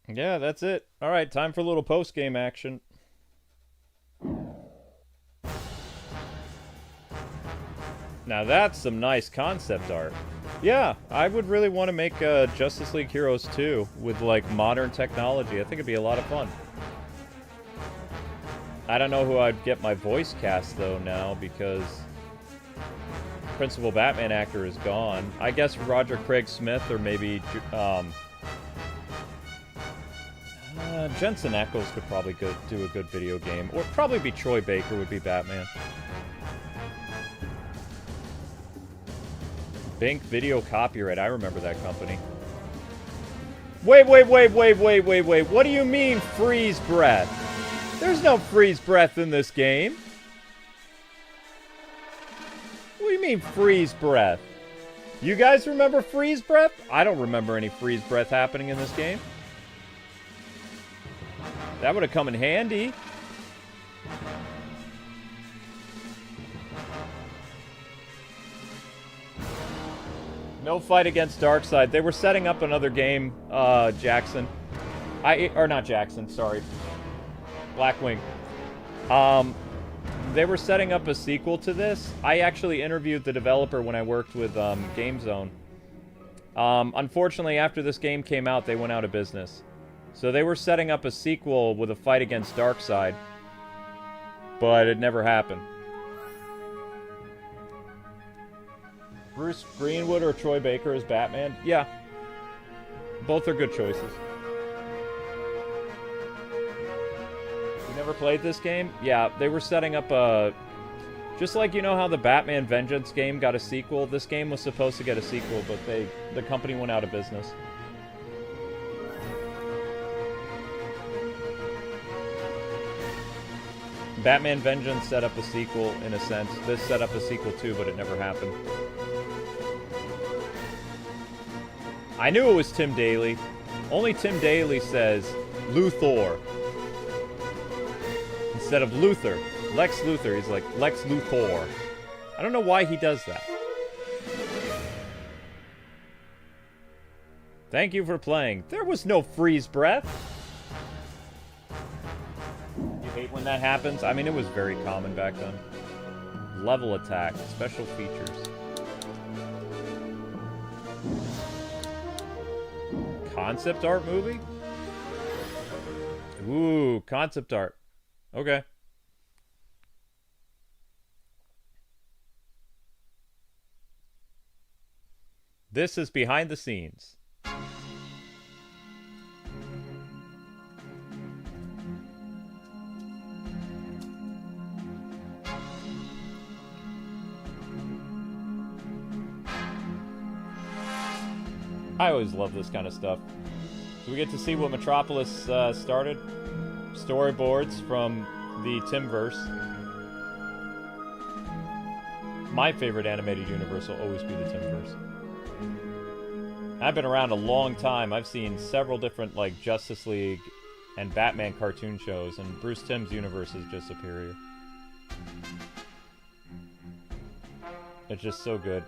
Speaker 1: Yeah, that's it. All right, time for a little post-game action. Now that's some nice concept art. Yeah, I would really want to make Justice League Heroes 2 with, like, modern technology. I think it'd be a lot of fun. I don't know who I'd get my voice cast, though, now, because principal Batman actor is gone. I guess Roger Craig Smith or maybe Jensen Ackles could probably do a good video game. Or probably be Troy Baker would be Batman. Bink Video Copyright, I remember that company. Wait. What do you mean freeze breath? There's no freeze breath in this game. What do you mean freeze breath? You guys remember freeze breath? I don't remember any freeze breath happening in this game. That would have come in handy. No fight against Darkseid. They were setting up another game, Jackson. Or not Jackson, sorry. Blackwing. They were setting up a sequel to this. I actually interviewed the developer when I worked with Game Zone. Unfortunately, after this game came out, they went out of business. So they were setting up a sequel with a fight against Darkseid. But it never happened. Bruce Greenwood or Troy Baker as Batman? Yeah. Both are good choices. You never played this game? Yeah, they were setting up a... Just like, you know how the Batman Vengeance game got a sequel? This game was supposed to get a sequel, but the company went out of business. Batman Vengeance set up a sequel, in a sense. This set up a sequel too, but it never happened. I knew it was Tim Daly. Only Tim Daly says Luthor instead of Luthor. Lex Luthor. He's like Lex Luthor. I don't know why he does that. Thank you for playing. There was no freeze breath. You hate when that happens? I mean, it was very common back then. Level attack. Special features. Concept art movie? Ooh, concept art. Okay. This is behind the scenes. I always love this kind of stuff. So we get to see what Metropolis started. Storyboards from the Timverse. My favorite animated universe will always be the Timverse. I've been around a long time. I've seen several different, like, Justice League and Batman cartoon shows, and Bruce Timm's universe is just superior. It's just so good.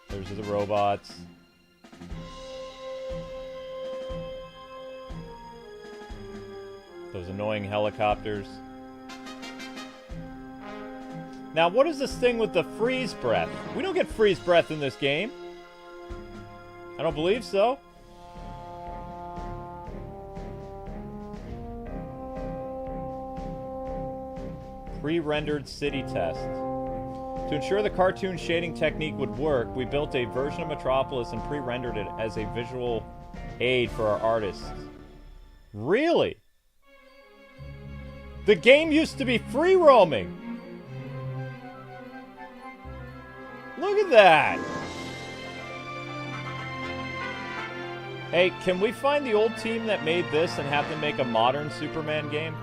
Speaker 1: There's the robots. Those annoying helicopters. Now, what is this thing with the freeze breath? We don't get freeze breath in this game. I don't believe so. Pre-rendered city test. To ensure the cartoon shading technique would work, we built a version of Metropolis and pre-rendered it as a visual aid for our artists. Really? The game used to be free roaming. Look at that. Hey, can we find the old team that made this and have them make a modern Superman game?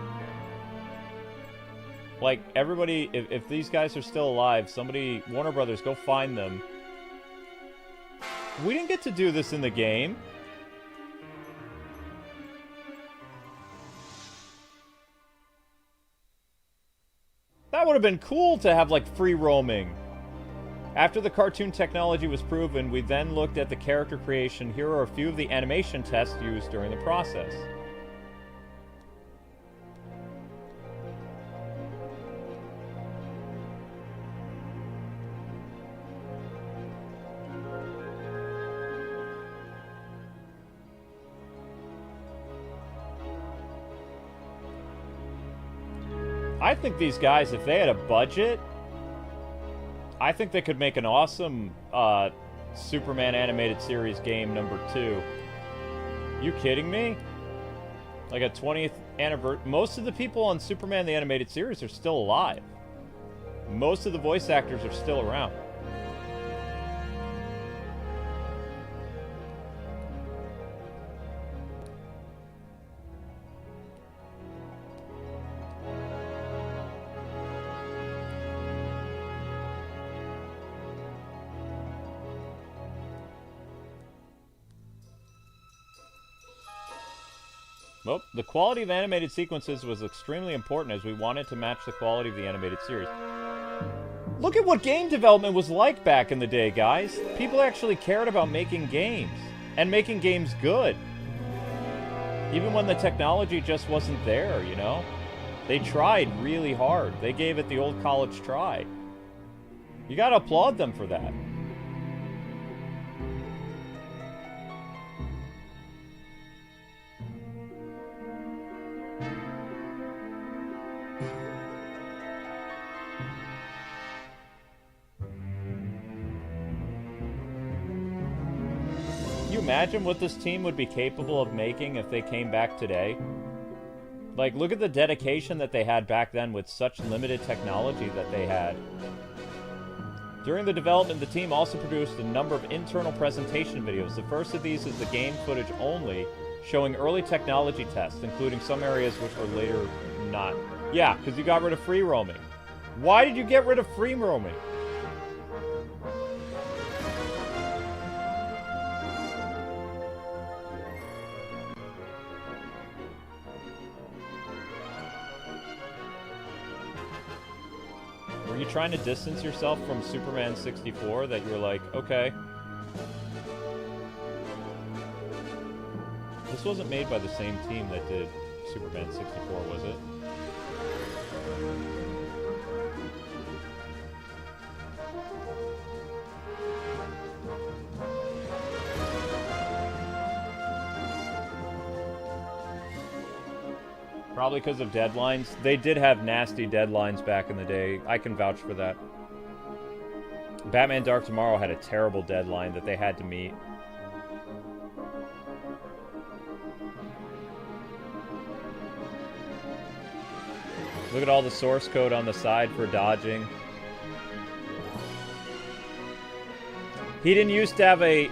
Speaker 1: Like, everybody, if these guys are still alive, somebody, Warner Brothers, go find them. We didn't get to do this in the game. That would have been cool to have, like, free roaming. After the cartoon technology was proven, we then looked at the character creation. Here are a few of the animation tests used during the process. I think these guys, if they had a budget, I think they could make an awesome Superman animated series game #2. You kidding me? Like a 20th anniversary. Most of the people on Superman the Animated Series are still alive. Most of the voice actors are still around. Well, the quality of animated sequences was extremely important as we wanted to match the quality of the animated series. Look at what game development was like back in the day, guys. People actually cared about making games, and making games good. Even when the technology just wasn't there, you know? They tried really hard. They gave it the old college try. You gotta applaud them for that. Imagine what this team would be capable of making if they came back today. Like, look at the dedication that they had back then with such limited technology that they had. During the development, the team also produced a number of internal presentation videos. The first of these is the game footage only, showing early technology tests, including some areas which were later not. Yeah, because you got rid of free roaming. Why did you get rid of free roaming? Were you trying to distance yourself from Superman 64 that you were like, okay. This wasn't made by the same team that did Superman 64, was it? Probably because of deadlines. They did have nasty deadlines back in the day. I can vouch for that. Batman Dark Tomorrow had a terrible deadline that they had to meet. Look at all the source code on the side for dodging. He didn't used to have a...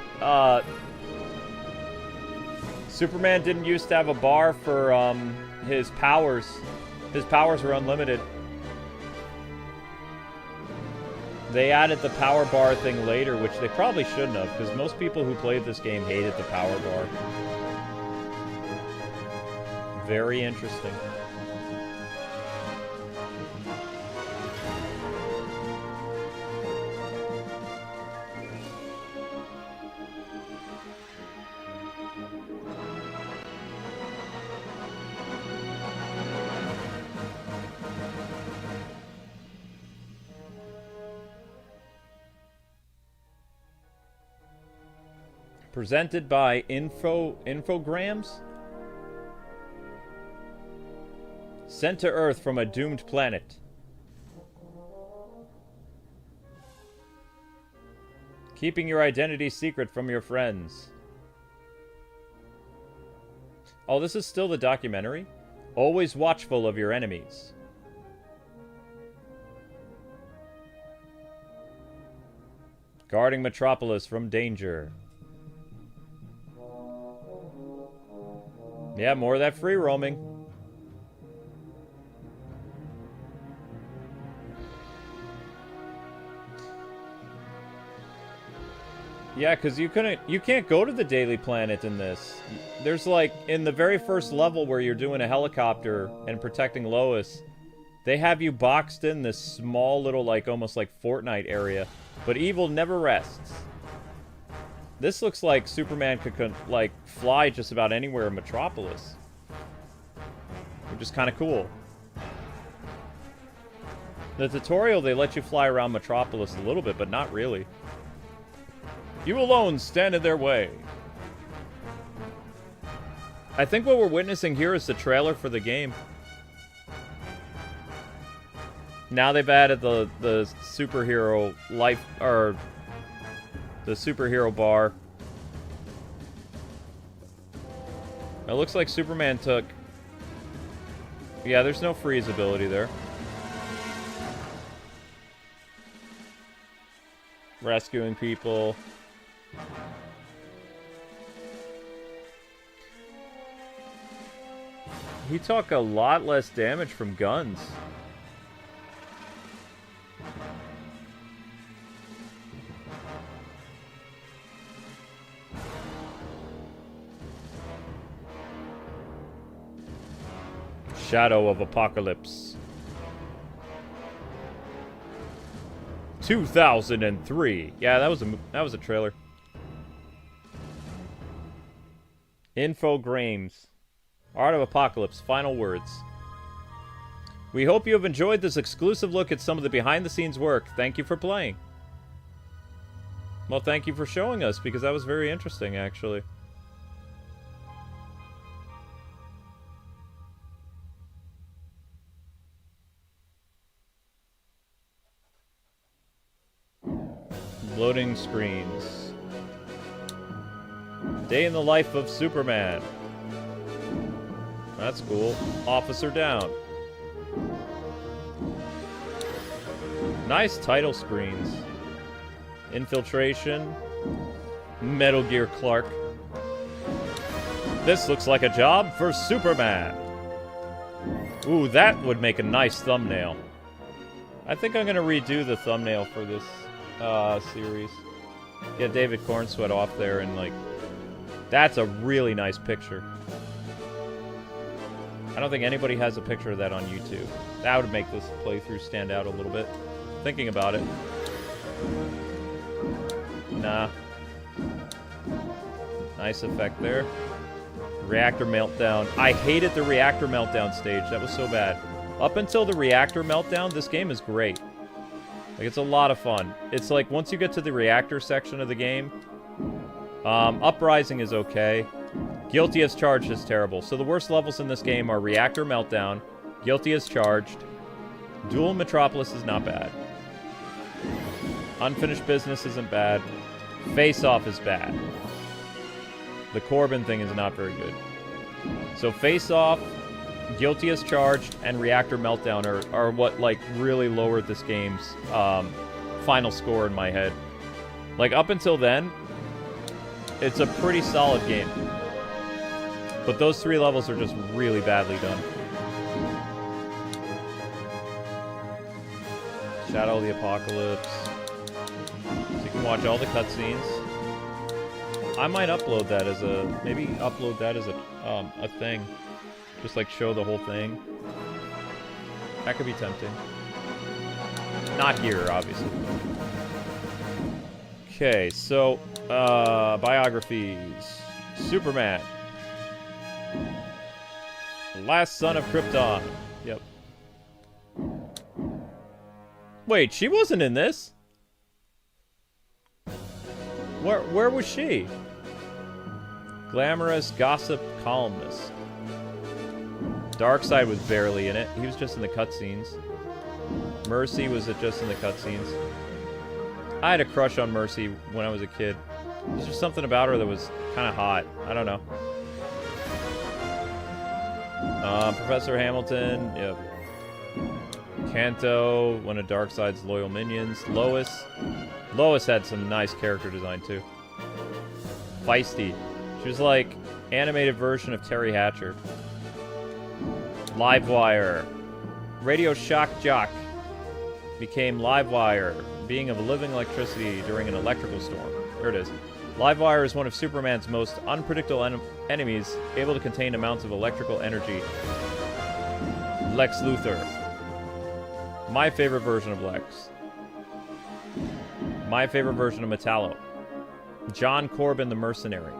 Speaker 1: Superman didn't used to have a bar for, his powers. His powers were unlimited. They added the power bar thing later, which they probably shouldn't have, because most people who played this game hated the power bar. Very interesting. Presented by Infograms? Sent to Earth from a doomed planet. Keeping your identity secret from your friends. Oh, this is still the documentary? Always watchful of your enemies. Guarding Metropolis from danger. Yeah, more of that free roaming. Yeah, because you can't go to the Daily Planet in this. There's like, in the very first level where you're doing a helicopter and protecting Lois, They have you boxed in this small little, like, almost like Fortnite area. But evil never rests. This looks like Superman could, like, fly just about anywhere in Metropolis. Which is kind of cool. The tutorial, they let you fly around Metropolis a little bit, but not really. You alone stand in their way. I think what we're witnessing here is the trailer for the game. Now they've added the superhero life, or the superhero bar. It looks like Superman took... Yeah, there's no freeze ability there. Rescuing people. He took a lot less damage from guns. Shadow of Apokolips. 2003. Yeah, that was a trailer. Infogrames. Art of Apokolips. Final words. We hope you have enjoyed this exclusive look at some of the behind-the-scenes work. Thank you for playing. Well, thank you for showing us, because that was very interesting, actually. Loading screens. Day in the life of Superman. That's cool. Officer down. Nice title screens. Infiltration. Metal Gear Clark. This looks like a job for Superman. Ooh, that would make a nice thumbnail. I think I'm gonna redo the thumbnail for this series. Get David Cornsweet off there and, like, that's a really nice picture. I don't think anybody has a picture of that on YouTube. That would make this playthrough stand out a little bit. Thinking about it. Nah. Nice effect there. Reactor meltdown. I hated the reactor meltdown stage. That was so bad. Up until the reactor meltdown, this game is great. Like, it's a lot of fun. It's like, once you get to the reactor section of the game, Uprising is okay. Guilty as Charged is terrible. So the worst levels in this game are Reactor Meltdown, Guilty as Charged, Duel Metropolis is not bad. Unfinished Business isn't bad. Face Off is bad. The Corbin thing is not very good. So Face Off, Guilty as Charged, and Reactor Meltdown are what, like, really lowered this game's final score in my head. Like, up until then, it's a pretty solid game. But those three levels are just really badly done. Shadow of the Apokolips. So you can watch all the cutscenes. I might upload that as a... Maybe upload that as a thing. Just, like, show the whole thing. That could be tempting. Not here, obviously. Okay, so, biographies. Superman. Last son of Krypton. Yep. Wait, she wasn't in this? Where was she? Glamorous gossip columnist. Darkseid was barely in it. He was just in the cutscenes. Mercy was just in the cutscenes. I had a crush on Mercy when I was a kid. There's just something about her that was kind of hot. I don't know. Professor Hamilton, yep. Kanto, one of Darkseid's loyal minions. Lois. Lois had some nice character design, too. Feisty. She was like animated version of Terry Hatcher. Livewire. Radio Shock Jock became Livewire, being of living electricity during an electrical storm. There it is. Livewire is one of Superman's most unpredictable enemies, able to contain amounts of electrical energy. Lex Luthor. My favorite version of Lex. My favorite version of Metallo. John Corbin the Mercenary.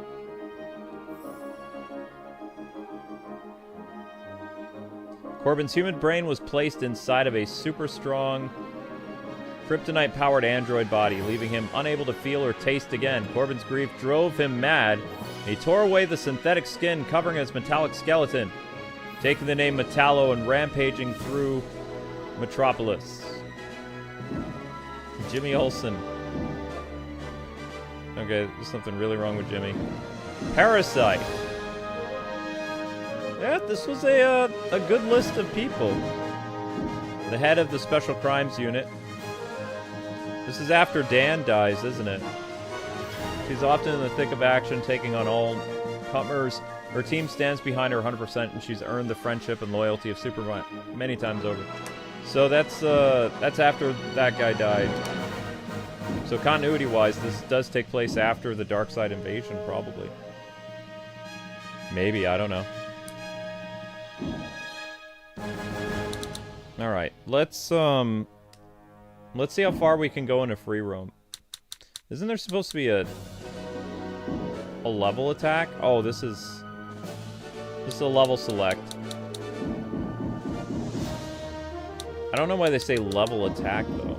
Speaker 1: Corbin's human brain was placed inside of a super strong kryptonite-powered android body, leaving him unable to feel or taste again. Corbin's grief drove him mad. He tore away the synthetic skin covering his metallic skeleton, taking the name Metallo and rampaging through Metropolis. Jimmy Olsen. Okay, there's something really wrong with Jimmy. Parasite. Yeah, this was a good list of people. The head of the Special Crimes Unit. This is after Dan dies, isn't it? She's often in the thick of action, taking on all comers. Her team stands behind her 100%, and she's earned the friendship and loyalty of Superman many times over. So that's after that guy died. So continuity-wise, this does take place after the Darkseid invasion, probably. Maybe, I don't know. All right, let's see how far we can go into free roam. Isn't there supposed to be a level attack? Oh, this is a level select. I don't know why they say level attack though.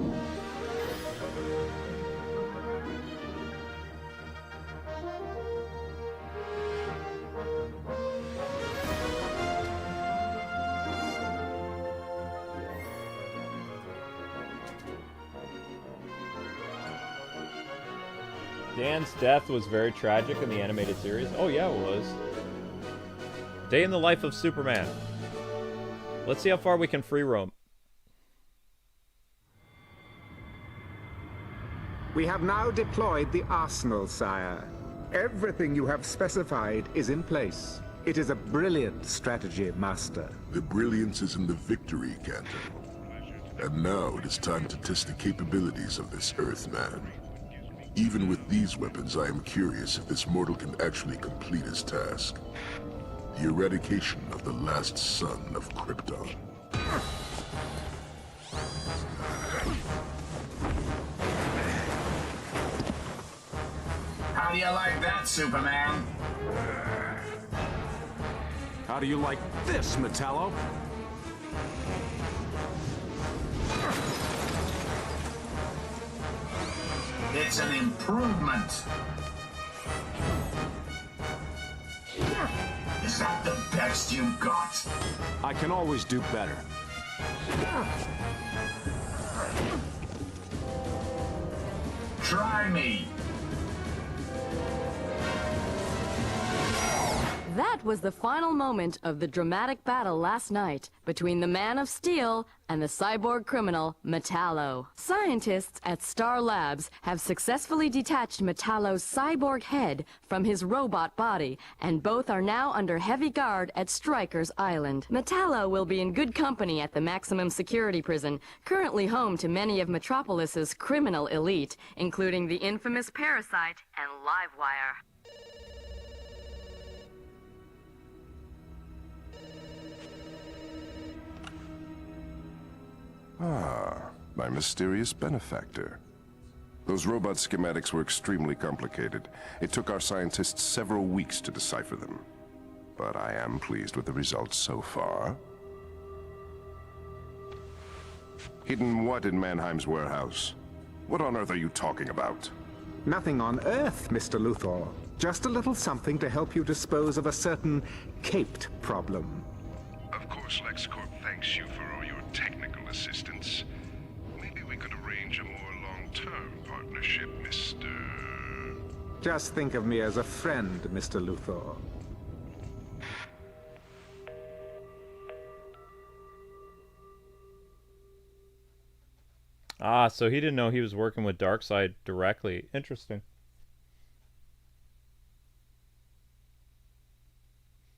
Speaker 1: Dan's death was very tragic in the animated series. Oh yeah, it was. Day in the life of Superman. Let's see how far we can free roam.
Speaker 15: We have now deployed the arsenal, sire. Everything you have specified is in place. It is a brilliant strategy, Master.
Speaker 14: The brilliance is in the victory, Cantor. And now it is time to test the capabilities of this Earthman. Even with these weapons, I am curious if this mortal can actually complete his task. The eradication of the last son of Krypton.
Speaker 12: How do you like that, Superman?
Speaker 2: How do you like this, Metallo?
Speaker 12: It's an improvement. Is that the best you've got?
Speaker 2: I can always do better.
Speaker 12: Try me.
Speaker 7: That was the final moment of the dramatic battle last night between the Man of Steel and the cyborg criminal Metallo. Scientists at Star Labs have successfully detached Metallo's cyborg head from his robot body, and both are now under heavy guard at Stryker's Island. Metallo will be in good company at the maximum security prison, currently home to many of Metropolis's criminal elite, including the infamous Parasite and Livewire.
Speaker 9: Ah, my mysterious benefactor. Those robot schematics were extremely complicated. It took our scientists several weeks to decipher them. But I am pleased with the results so far. Hidden what in Mannheim's warehouse? What on earth are you talking about?
Speaker 15: Nothing on Earth, Mr. Luthor. Just a little something to help you dispose of a certain caped problem.
Speaker 9: Of course, LexCorp thanks you for all your technical assistance. Maybe we could arrange a more long-term partnership, Mr.
Speaker 15: Just think of me as a friend, Mr. Luthor.
Speaker 1: Ah, so he didn't know he was working with Darkseid directly. Interesting.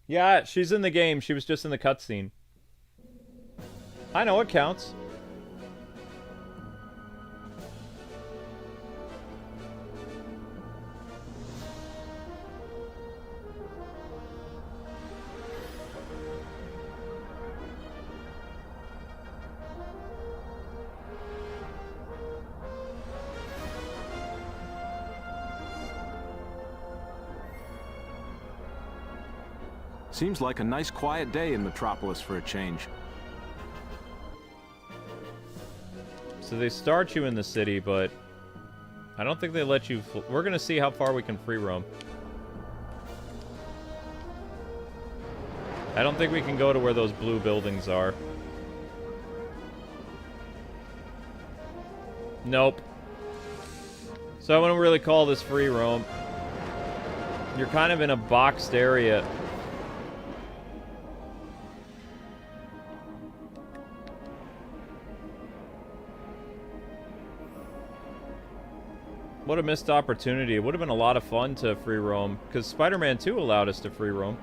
Speaker 1: Yeah, she's in the game. She was just in the cutscene. I know, it counts.
Speaker 2: Seems like a nice quiet day in Metropolis for a change.
Speaker 1: So they start you in the city, but I don't think they let you... We're gonna see how far we can free roam. I don't think we can go to where those blue buildings are. Nope. So I wouldn't really call this free roam. You're kind of in a boxed area. What a missed opportunity. It would have been a lot of fun to free roam, because Spider-Man 2 allowed us to free roam.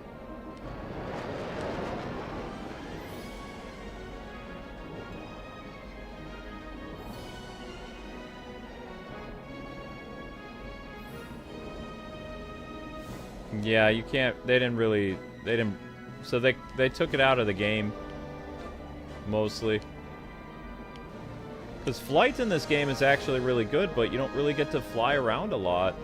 Speaker 1: Yeah, you can't, they didn't, so they took it out of the game, mostly. Because flight in this game is actually really good, but you don't really get to fly around a lot.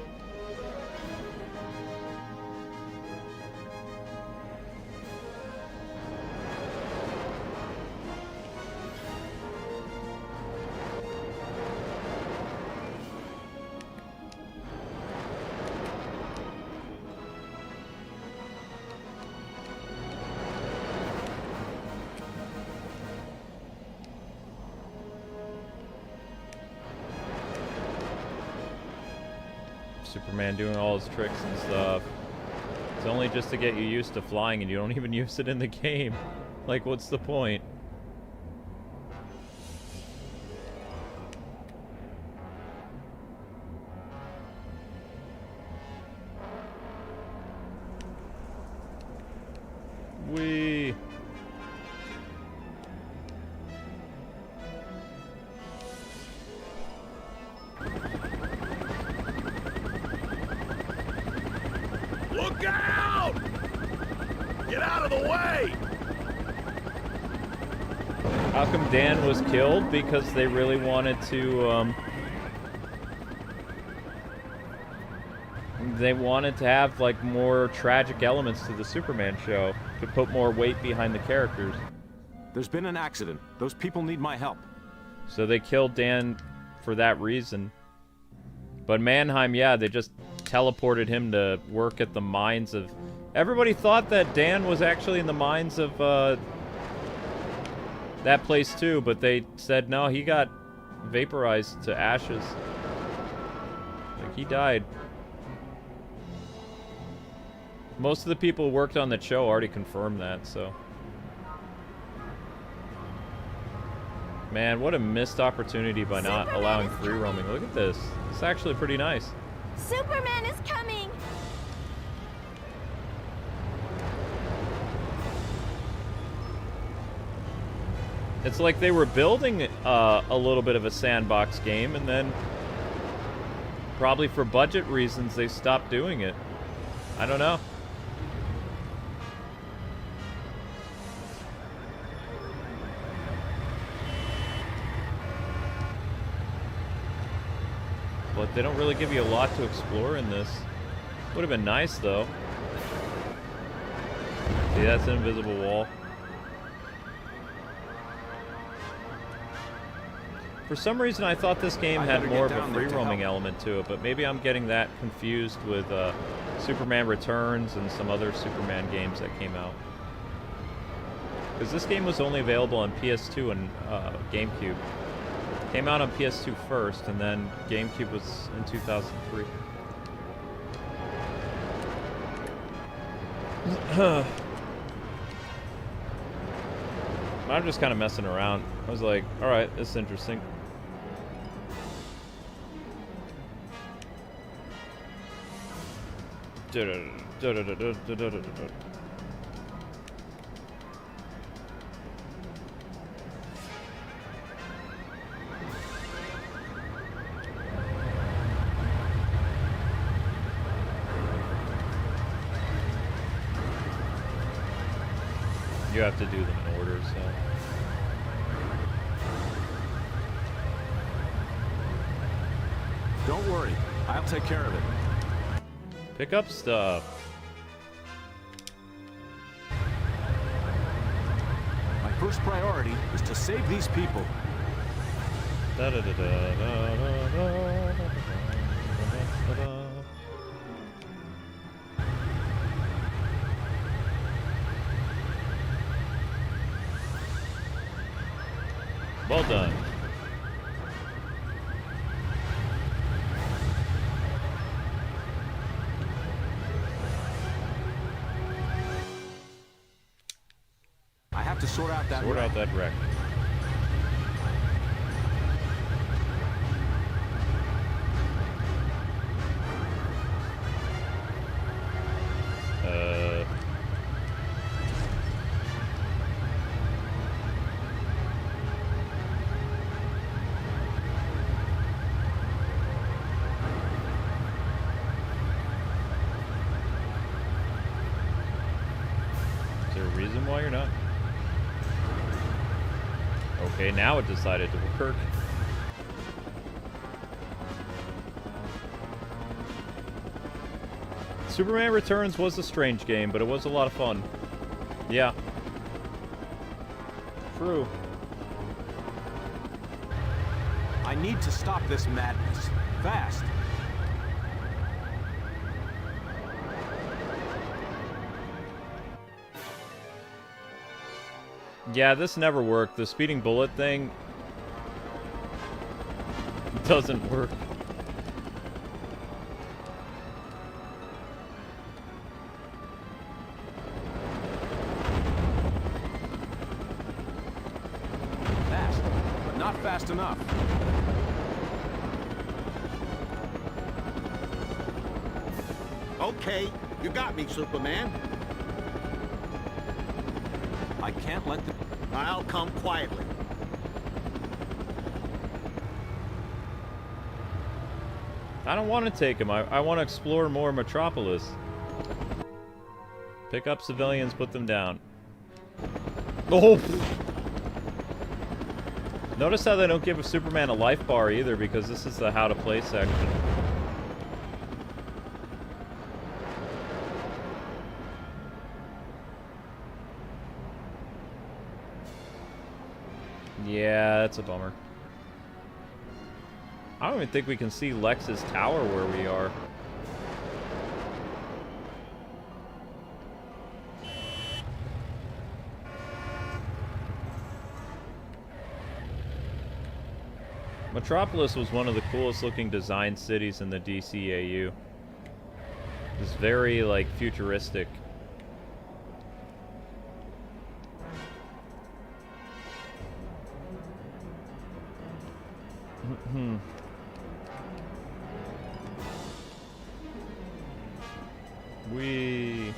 Speaker 1: Superman doing all his tricks and stuff. It's only just to get you used to flying, and you don't even use it in the game. Like, what's the point? Whee!
Speaker 6: Look out! Get out of the way!
Speaker 1: How come Dan was killed? Because they really wanted to, they wanted to have, like, more tragic elements to the Superman show, to put more weight behind the characters.
Speaker 2: There's been an accident. Those people need my help.
Speaker 1: So they killed Dan for that reason. But Mannheim, yeah, they just teleported him to work at the mines of... Everybody thought that Dan was actually in the mines of, that place too, but they said no, he got vaporized to ashes. Like, he died. Most of the people who worked on the show already confirmed that, so... Man, what a missed opportunity by not allowing free roaming. Look at this. It's actually pretty nice.
Speaker 3: Superman is coming!
Speaker 1: It's like they were building a little bit of a sandbox game, and then probably for budget reasons they stopped doing it. I don't know. But they don't really give you a lot to explore in this. Would have been nice, though. See, that's an invisible wall. For some reason, I thought this game had more of a free roaming element to it, but maybe I'm getting that confused with Superman Returns and some other Superman games that came out. Because this game was only available on PS2 and GameCube. Came out on PS2 first, and then GameCube was in 2003. I'm just kind of messing around. I was like, alright, this is interesting. You have to do them in order, so...
Speaker 2: Don't worry, I'll take care of it.
Speaker 1: Pick up stuff.
Speaker 2: first priority is to save these people.
Speaker 1: Well done.
Speaker 2: I have to sort out that
Speaker 1: Sort
Speaker 2: wreck.
Speaker 1: out that wreck. Is there a reason why you're not? Okay, now it decided to work. Superman Returns was a strange game, but it was a lot of fun. Yeah. True.
Speaker 2: I need to stop this madness. Fast.
Speaker 1: Yeah, this never worked. The speeding bullet thing doesn't work.
Speaker 2: Fast, but not fast enough.
Speaker 10: Okay, you got me, Superman.
Speaker 2: I can't let the...
Speaker 10: I'll come quietly.
Speaker 1: I don't want to take him. I want to explore more Metropolis. Pick up civilians, put them down. Oh! Notice how they don't give Superman a life bar either, because this is the how to play section. Yeah, that's a bummer. I don't even think we can see Lex's tower where we are. Metropolis was one of the coolest looking design cities in the DCAU. It's very, like, futuristic. We...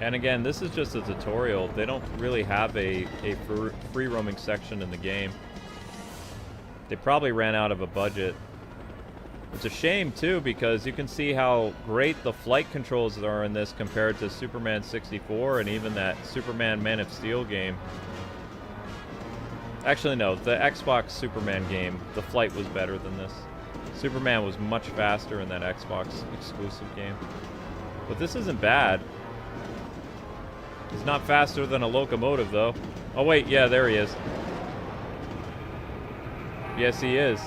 Speaker 1: And again, this is just a tutorial. They don't really have a free roaming section in the game. They probably ran out of a budget. It's a shame, too, because you can see how great the flight controls are in this compared to Superman 64 and even that Superman Man of Steel game. Actually, no, the Xbox Superman game, the flight was better than this. Superman was much faster in that Xbox exclusive game. But this isn't bad. He's not faster than a locomotive, though. Oh, wait, yeah, there he is. Yes, he is.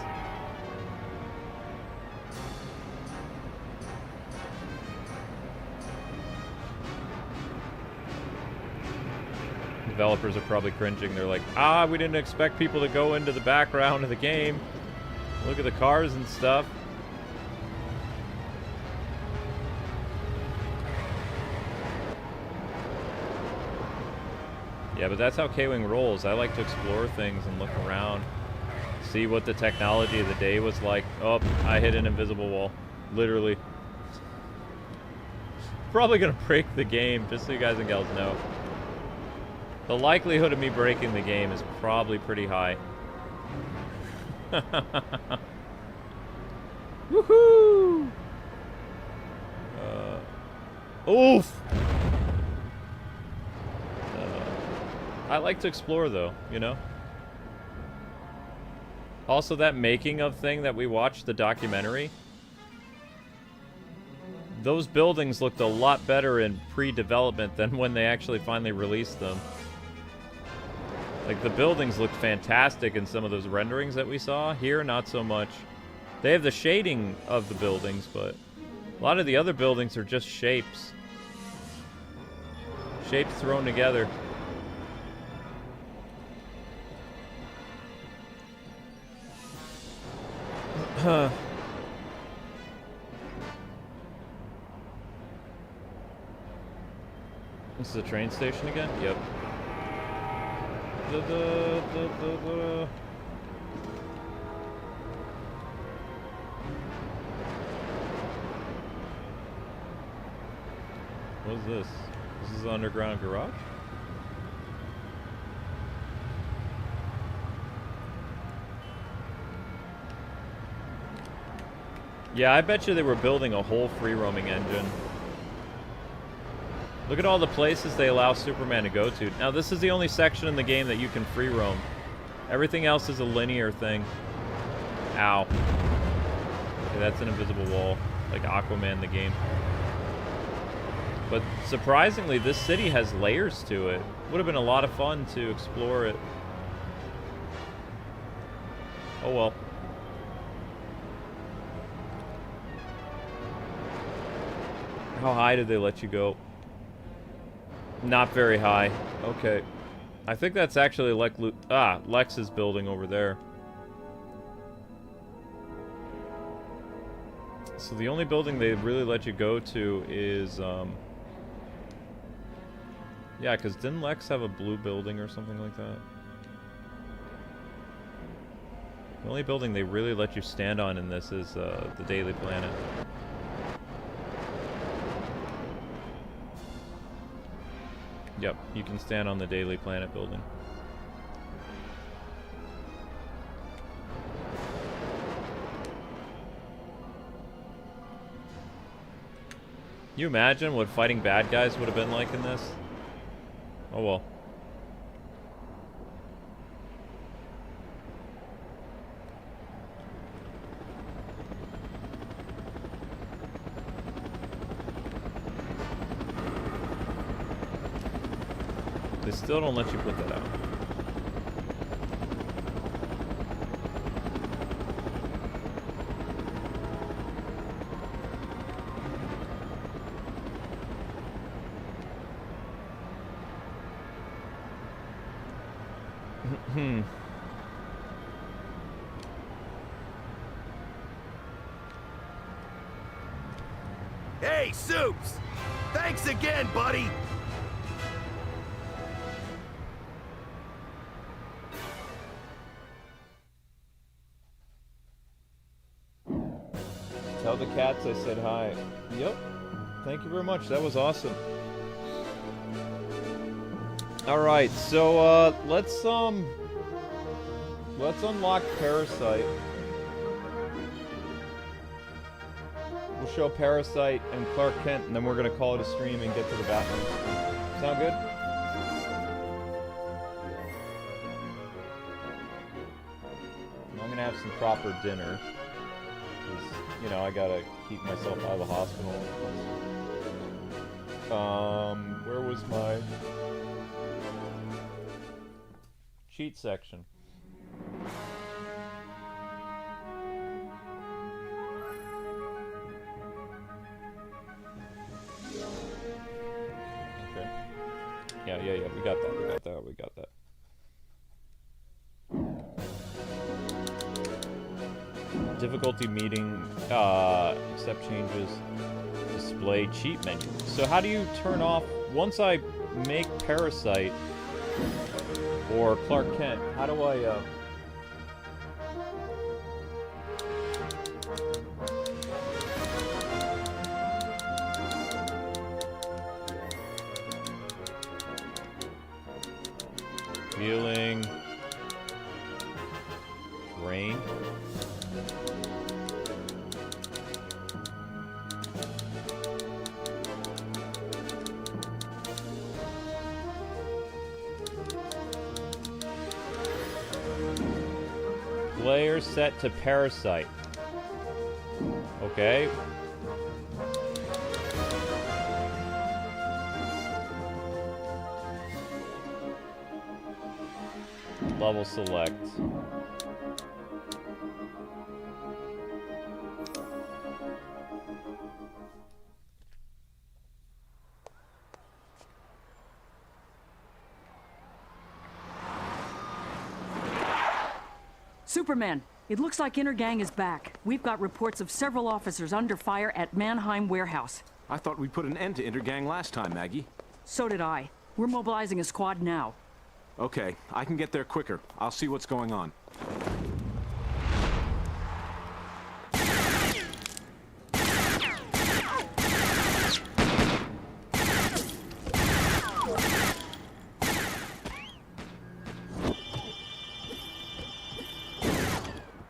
Speaker 1: Developers are probably cringing. They're like, ah, we didn't expect people to go into the background of the game. Look at the cars and stuff. Yeah, but that's how K-Wing rolls. I like to explore things and look around. See what the technology of the day was like. Oh, I hit an invisible wall. Literally. Probably gonna break the game, just so you guys and gals know. The likelihood of me breaking the game is probably pretty high. Woohoo! Oof! I like to explore, though, you know? Also, that making of thing that we watched, the documentary, those buildings looked a lot better in pre-development than when they actually finally released them. Like, the buildings looked fantastic in some of those renderings that we saw. Here, not so much. They have the shading of the buildings, but a lot of the other buildings are just shapes. Shapes thrown together. This is a train station again? Yep. What is this? This is the underground garage? Yeah, I bet you they were building a whole free-roaming engine. Look at all the places they allow Superman to go to. Now, this is the only section in the game that you can free roam. Everything else is a linear thing. Ow. Okay, that's an invisible wall. Like Aquaman the game. But surprisingly, this city has layers to it. Would have been a lot of fun to explore it. Oh well. How high did they let you go? Not very high. Okay. I think that's actually Lex's building over there. So the only building they really let you go to is, yeah, because didn't Lex have a blue building or something like that? The only building they really let you stand on in this is, the Daily Planet. Yep, you can stand on the Daily Planet building. Can you imagine what fighting bad guys would have been like in this? Oh well. They still don't let you put that out.
Speaker 5: Hey, Soups! Thanks again, buddy!
Speaker 1: Tell the cats I said hi. Yep. Thank you very much. That was awesome. Alright, so let's unlock Parasite. We'll show Parasite and Clark Kent, and then we're gonna call it a stream and get to the Batman. Sound good? I'm gonna have some proper dinner. You know, I gotta keep myself out of the hospital. Where was my cheat section? Okay. Yeah, we got that. Difficulty meeting, accept changes, display cheat menu. So how do you turn off, once I make Parasite or Clark Kent, how do I, feeling drained? Player set to Parasite. Okay. Level select.
Speaker 16: Superman, it looks like Intergang is back. We've got reports of several officers under fire at Mannheim Warehouse.
Speaker 2: I thought we put an end to Intergang last time, Maggie.
Speaker 16: So did I. We're mobilizing a squad now.
Speaker 2: Okay, I can get there quicker. I'll see what's going on.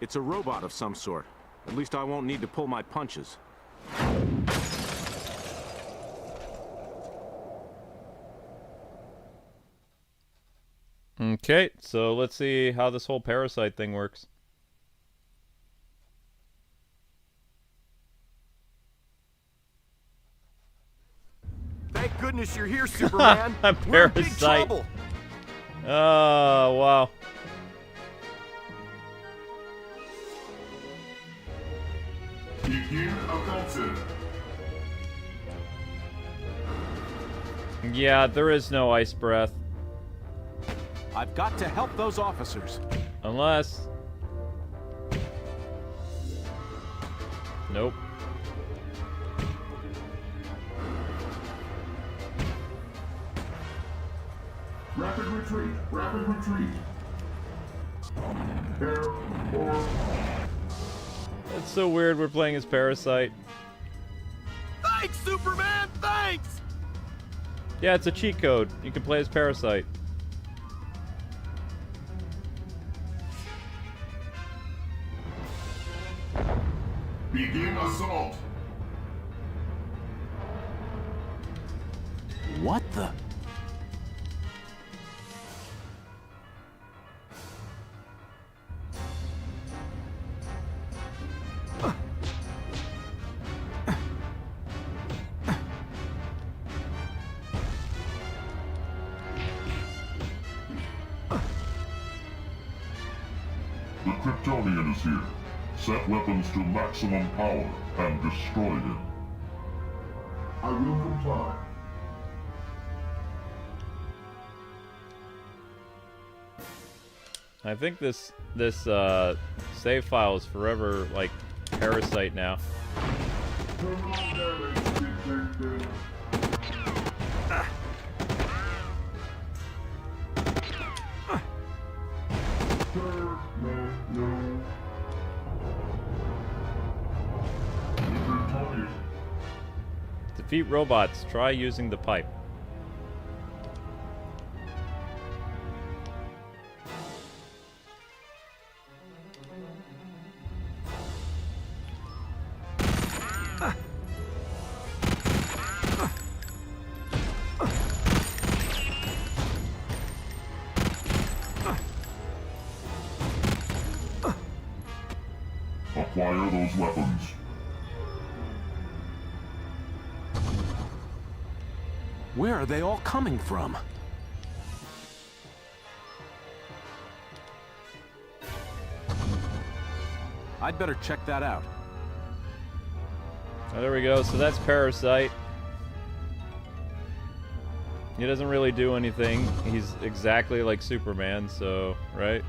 Speaker 2: It's a robot of some sort. At least I won't need to pull my punches.
Speaker 1: Okay, so let's see how this whole Parasite thing works.
Speaker 5: Thank goodness you're here, Superman.
Speaker 1: I'm
Speaker 5: We're in big
Speaker 1: Parasite.
Speaker 5: trouble.
Speaker 1: Oh, wow.
Speaker 14: Begin offensive.
Speaker 1: Yeah, there is no ice breath.
Speaker 2: I've got to help those officers.
Speaker 1: Unless... Nope.
Speaker 14: Rapid retreat. Rapid retreat. Air or...
Speaker 1: It's so weird we're playing as Parasite.
Speaker 5: Thanks, Superman! Thanks!
Speaker 1: Yeah, it's a cheat code. You can play as Parasite.
Speaker 14: Begin assault.
Speaker 2: What the?
Speaker 14: The Kryptonian is here. Set weapons to maximum power and destroy them. I will comply.
Speaker 1: I think this save file is forever like Parasite now. Defeat robots. Try using the pipe.
Speaker 14: Acquire those weapons.
Speaker 2: Where are they all coming from? I'd better check that out.
Speaker 1: Oh, there we go. So that's Parasite. He doesn't really do anything. He's exactly like Superman, so, right?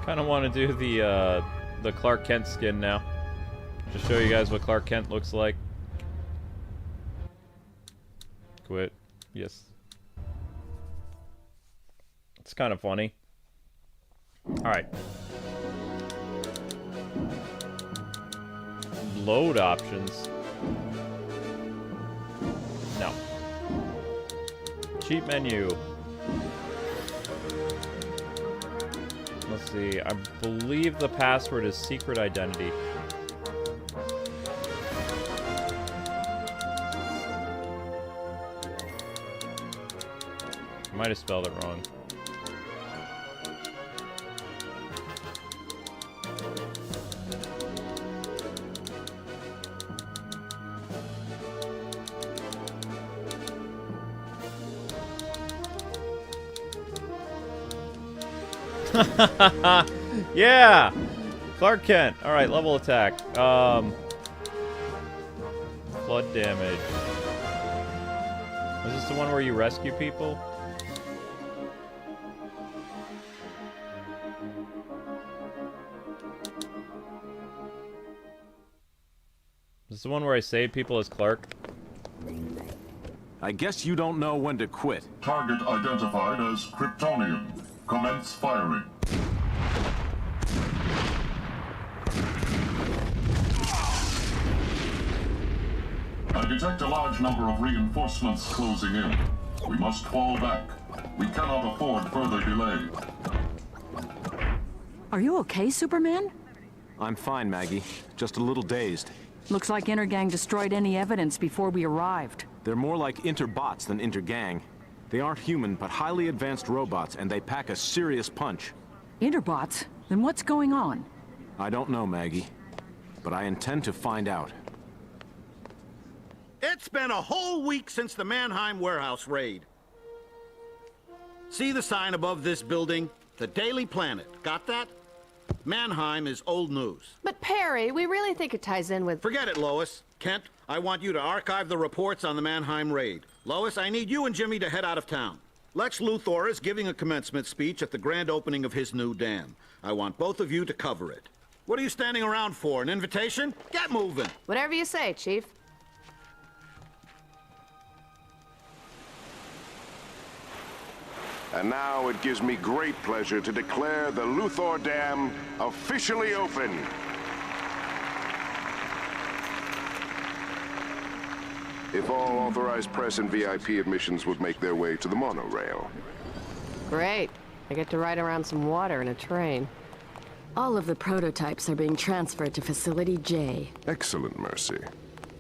Speaker 1: Kind of want to do the Clark Kent skin now. Just show you guys what Clark Kent looks like. Quit. Yes. It's kind of funny. Alright. Load options. No. Cheat menu. Let's see. I believe the password is secret identity. might have spelled it wrong. Yeah! Clark Kent. Alright, level attack. Flood damage. Was this the one where you rescue people? Is this the one where I save people as Clark?
Speaker 2: I guess you don't know when to quit.
Speaker 17: Target identified as Kryptonium. Commence firing. I detect a large number of reinforcements closing in. We must fall back. We cannot afford further delay.
Speaker 16: Are you okay, Superman?
Speaker 2: I'm fine, Maggie. Just a little dazed.
Speaker 16: Looks like Intergang destroyed any evidence before we arrived.
Speaker 2: They're more like interbots than intergang. They aren't human, but highly advanced robots, and they pack a serious punch.
Speaker 16: Interbots? Then what's going on?
Speaker 2: I don't know, Maggie. But I intend to find out.
Speaker 10: It's been a whole week since the Mannheim warehouse raid. See the sign above this building? The Daily Planet. Got that? Mannheim is old news.
Speaker 11: But Perry, we really think it ties in with...
Speaker 10: Forget it, Lois. Kent, I want you to archive the reports on the Mannheim raid. Lois, I need you and Jimmy to head out of town. Lex Luthor is giving a commencement speech at the grand opening of his new dam. I want both of you to cover it. What are you standing around for, an invitation? Get moving.
Speaker 11: Whatever you say, Chief.
Speaker 9: And now it gives me great pleasure to declare the Luthor Dam officially open. If all authorized press and VIP admissions would make their way to the monorail.
Speaker 11: Great. I get to ride around some water in a train.
Speaker 7: All of the prototypes are being transferred to Facility J.
Speaker 9: Excellent, Mercy.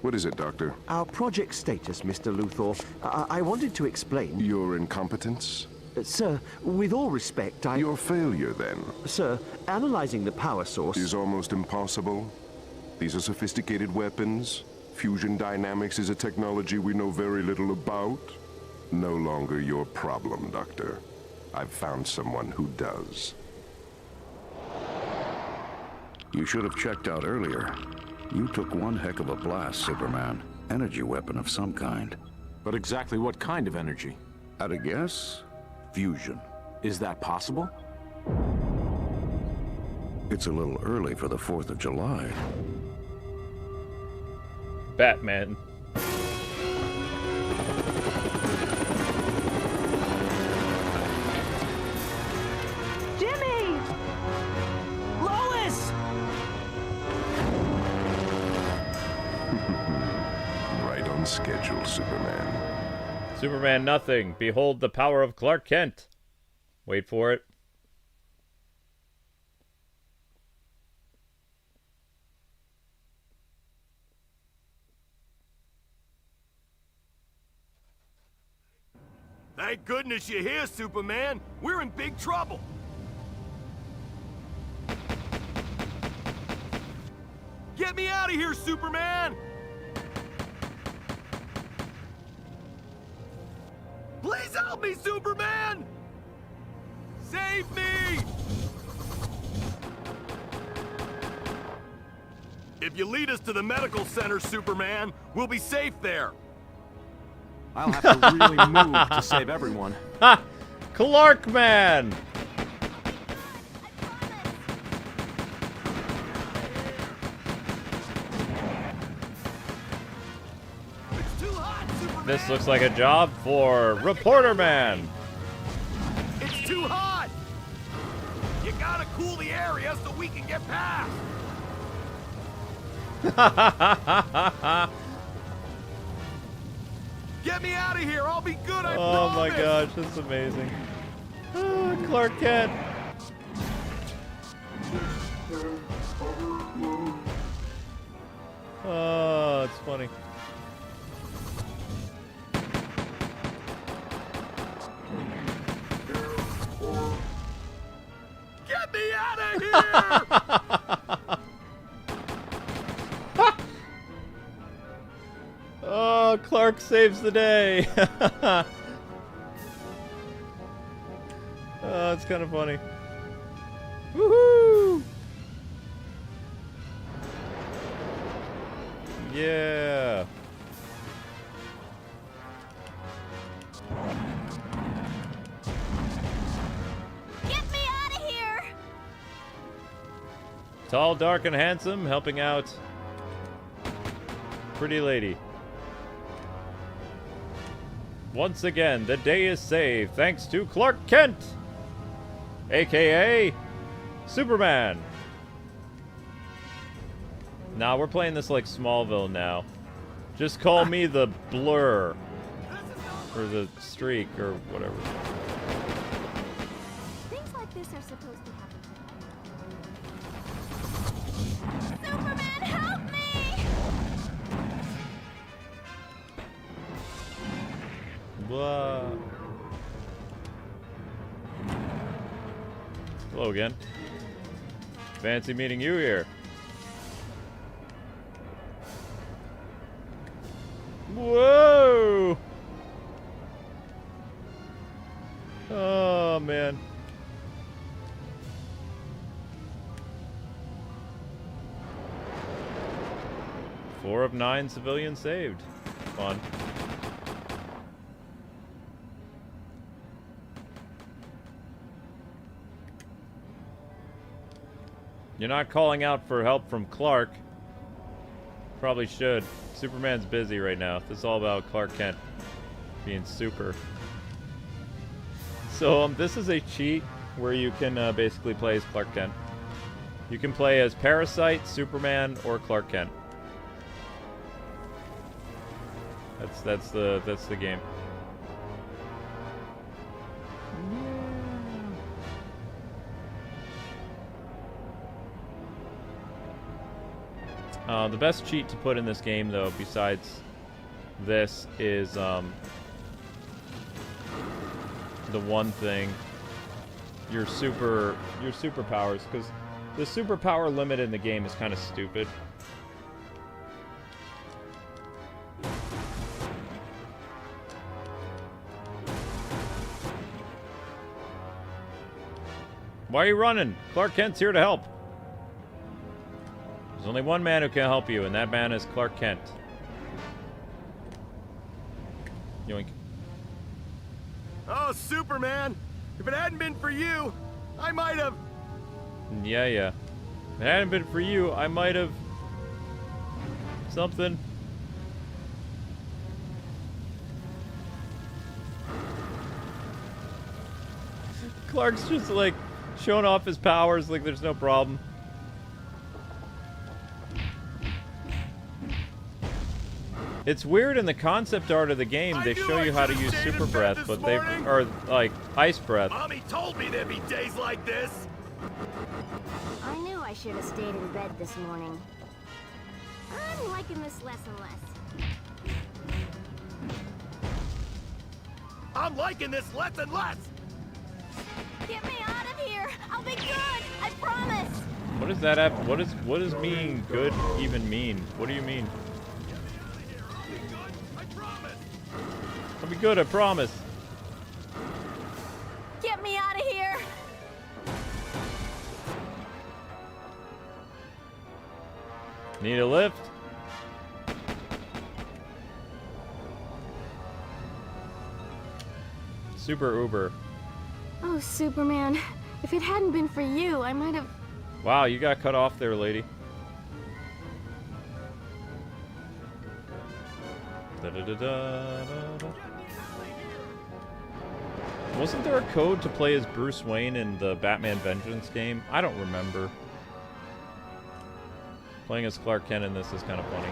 Speaker 9: What is it, Doctor?
Speaker 18: Our project status, Mr. Luthor. I wanted to explain...
Speaker 9: Your incompetence?
Speaker 18: Sir, with all respect,
Speaker 9: Your failure, then?
Speaker 18: Sir, analyzing the power source...
Speaker 9: Is almost impossible. These are sophisticated weapons. Fusion dynamics is a technology we know very little about. No longer your problem, Doctor. I've found someone who does.
Speaker 19: You should have checked out earlier. You took one heck of a blast, Superman. Energy weapon of some kind.
Speaker 2: But exactly what kind of energy?
Speaker 19: At a guess? Fusion.
Speaker 2: Is that possible?
Speaker 19: It's a little early for the 4th of July.
Speaker 1: Batman.
Speaker 16: Jimmy! Lois!
Speaker 9: Right on schedule, Superman.
Speaker 1: Superman nothing. Behold the power of Clark Kent. Wait for it.
Speaker 20: Thank goodness you're here, Superman. We're in big trouble. Get me out of here, Superman! Please help me, Superman! Save me! If you lead us to the medical center, Superman, we'll be safe there.
Speaker 2: I'll have to really move to save everyone.
Speaker 1: Ha! Clark Man! This looks like a job for Reporter Man.
Speaker 20: It's too hot! You gotta cool the area so we can get past! Get me out of here! I'll be good, I
Speaker 1: Oh
Speaker 20: promise!
Speaker 1: my gosh, that's amazing. Ah, Clark Kent. Oh, it's funny.
Speaker 20: Get me out of here!
Speaker 1: Oh, Clark saves the day. Oh, it's kind of funny. Woohoo! Yeah.
Speaker 3: Get me out of here!
Speaker 1: Tall, dark, and handsome, helping out pretty lady. Once again, the day is saved thanks to Clark Kent, aka Superman. Now we're playing this like Smallville now. Just call me the Blur. Or the Streak, or whatever.
Speaker 3: Things like this are supposed to happen. Superman, help me!
Speaker 1: Blah. Hello again. Fancy meeting you here. Whoa! Oh, man. Four of 9 civilians saved. Fun. You're not calling out for help from Clark. Probably should. Superman's busy right now. This is all about Clark Kent being super. So this is a cheat where you can basically play as Clark Kent. You can play as Parasite, Superman, or Clark Kent. That's the game. The best cheat to put in this game, though, besides this, is the one thing, your superpowers, because the superpower limit in the game is kind of stupid. Why are you running? Clark Kent's here to help. There's only one man who can help you, and that man is Clark Kent. Yoink.
Speaker 20: Oh, Superman! If it hadn't been for you, I might have...
Speaker 1: Yeah. If it hadn't been for you, I might have... something. Clark's just, like, showing off his powers like there's no problem. It's weird in the concept art of the game, they show you how to use super breath, but they or like ice breath.
Speaker 20: Mommy told me there'd be days like this.
Speaker 3: I knew I should have stayed in bed this morning. I'm liking this less and less.
Speaker 20: I'm liking this less and less.
Speaker 3: Get me out of here! I'll be good! I promise!
Speaker 1: What does that have? What does being good even mean? What do you mean? I'll be good, I promise.
Speaker 3: Get me out of here!
Speaker 1: Need a lift? Super Uber.
Speaker 3: Oh, Superman. If it hadn't been for you, I might have...
Speaker 1: Wow, you got cut off there, lady. Wasn't there a code to play as Bruce Wayne in the Batman Vengeance game? I don't remember. Playing as Clark Kent in this is kind of funny.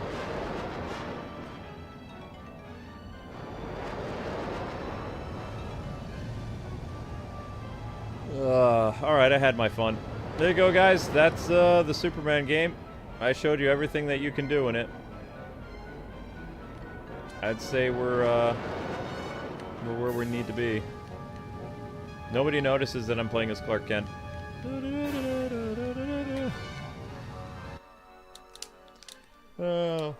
Speaker 1: Alright, I had my fun. There you go, guys. That's the Superman game. I showed you everything that you can do in it. I'd say we're where we need to be. Nobody notices that I'm playing as Clark Kent. Oh.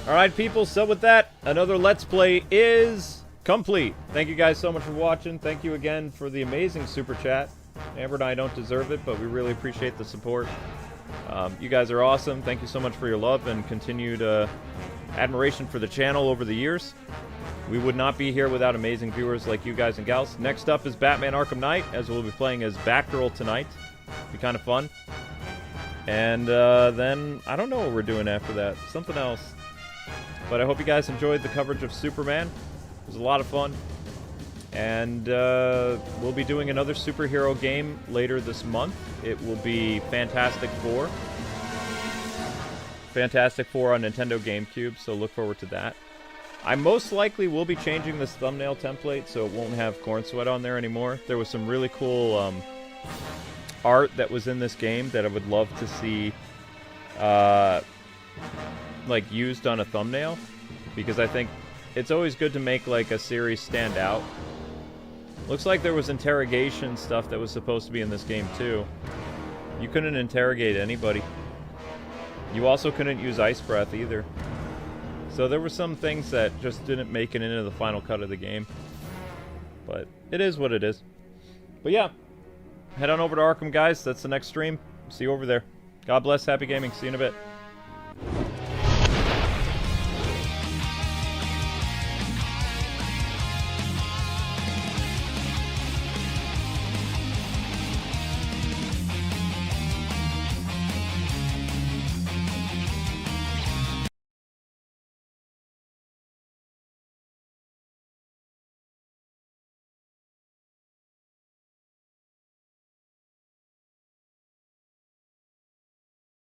Speaker 1: Alright, people, so with that, another Let's Play is complete. Thank you guys so much for watching. Thank you again for the amazing super chat. Amber and I don't deserve it, but we really appreciate the support. You guys are awesome. Thank you so much for your love and continued admiration for the channel over the years. We would not be here without amazing viewers like you guys and gals. Next up is Batman Arkham Knight, as we'll be playing as Batgirl tonight. Be kind of fun. And then, I don't know what we're doing after that. Something else. But I hope you guys enjoyed the coverage of Superman. It was a lot of fun. And we'll be doing another superhero game later this month. It will be Fantastic Four. Fantastic Four on Nintendo GameCube, so look forward to that. I most likely will be changing this thumbnail template so it won't have Corn Sweat on there anymore. There was some really cool art that was in this game that I would love to see like used on a thumbnail, because I think it's always good to make like a series stand out. Looks like there was interrogation stuff that was supposed to be in this game too. You couldn't interrogate anybody. You also couldn't use Ice Breath either. So there were some things that just didn't make it into the final cut of the game. But it is what it is. But yeah, head on over to Arkham, guys. That's the next stream. See you over there. God bless, happy gaming. See you in a bit.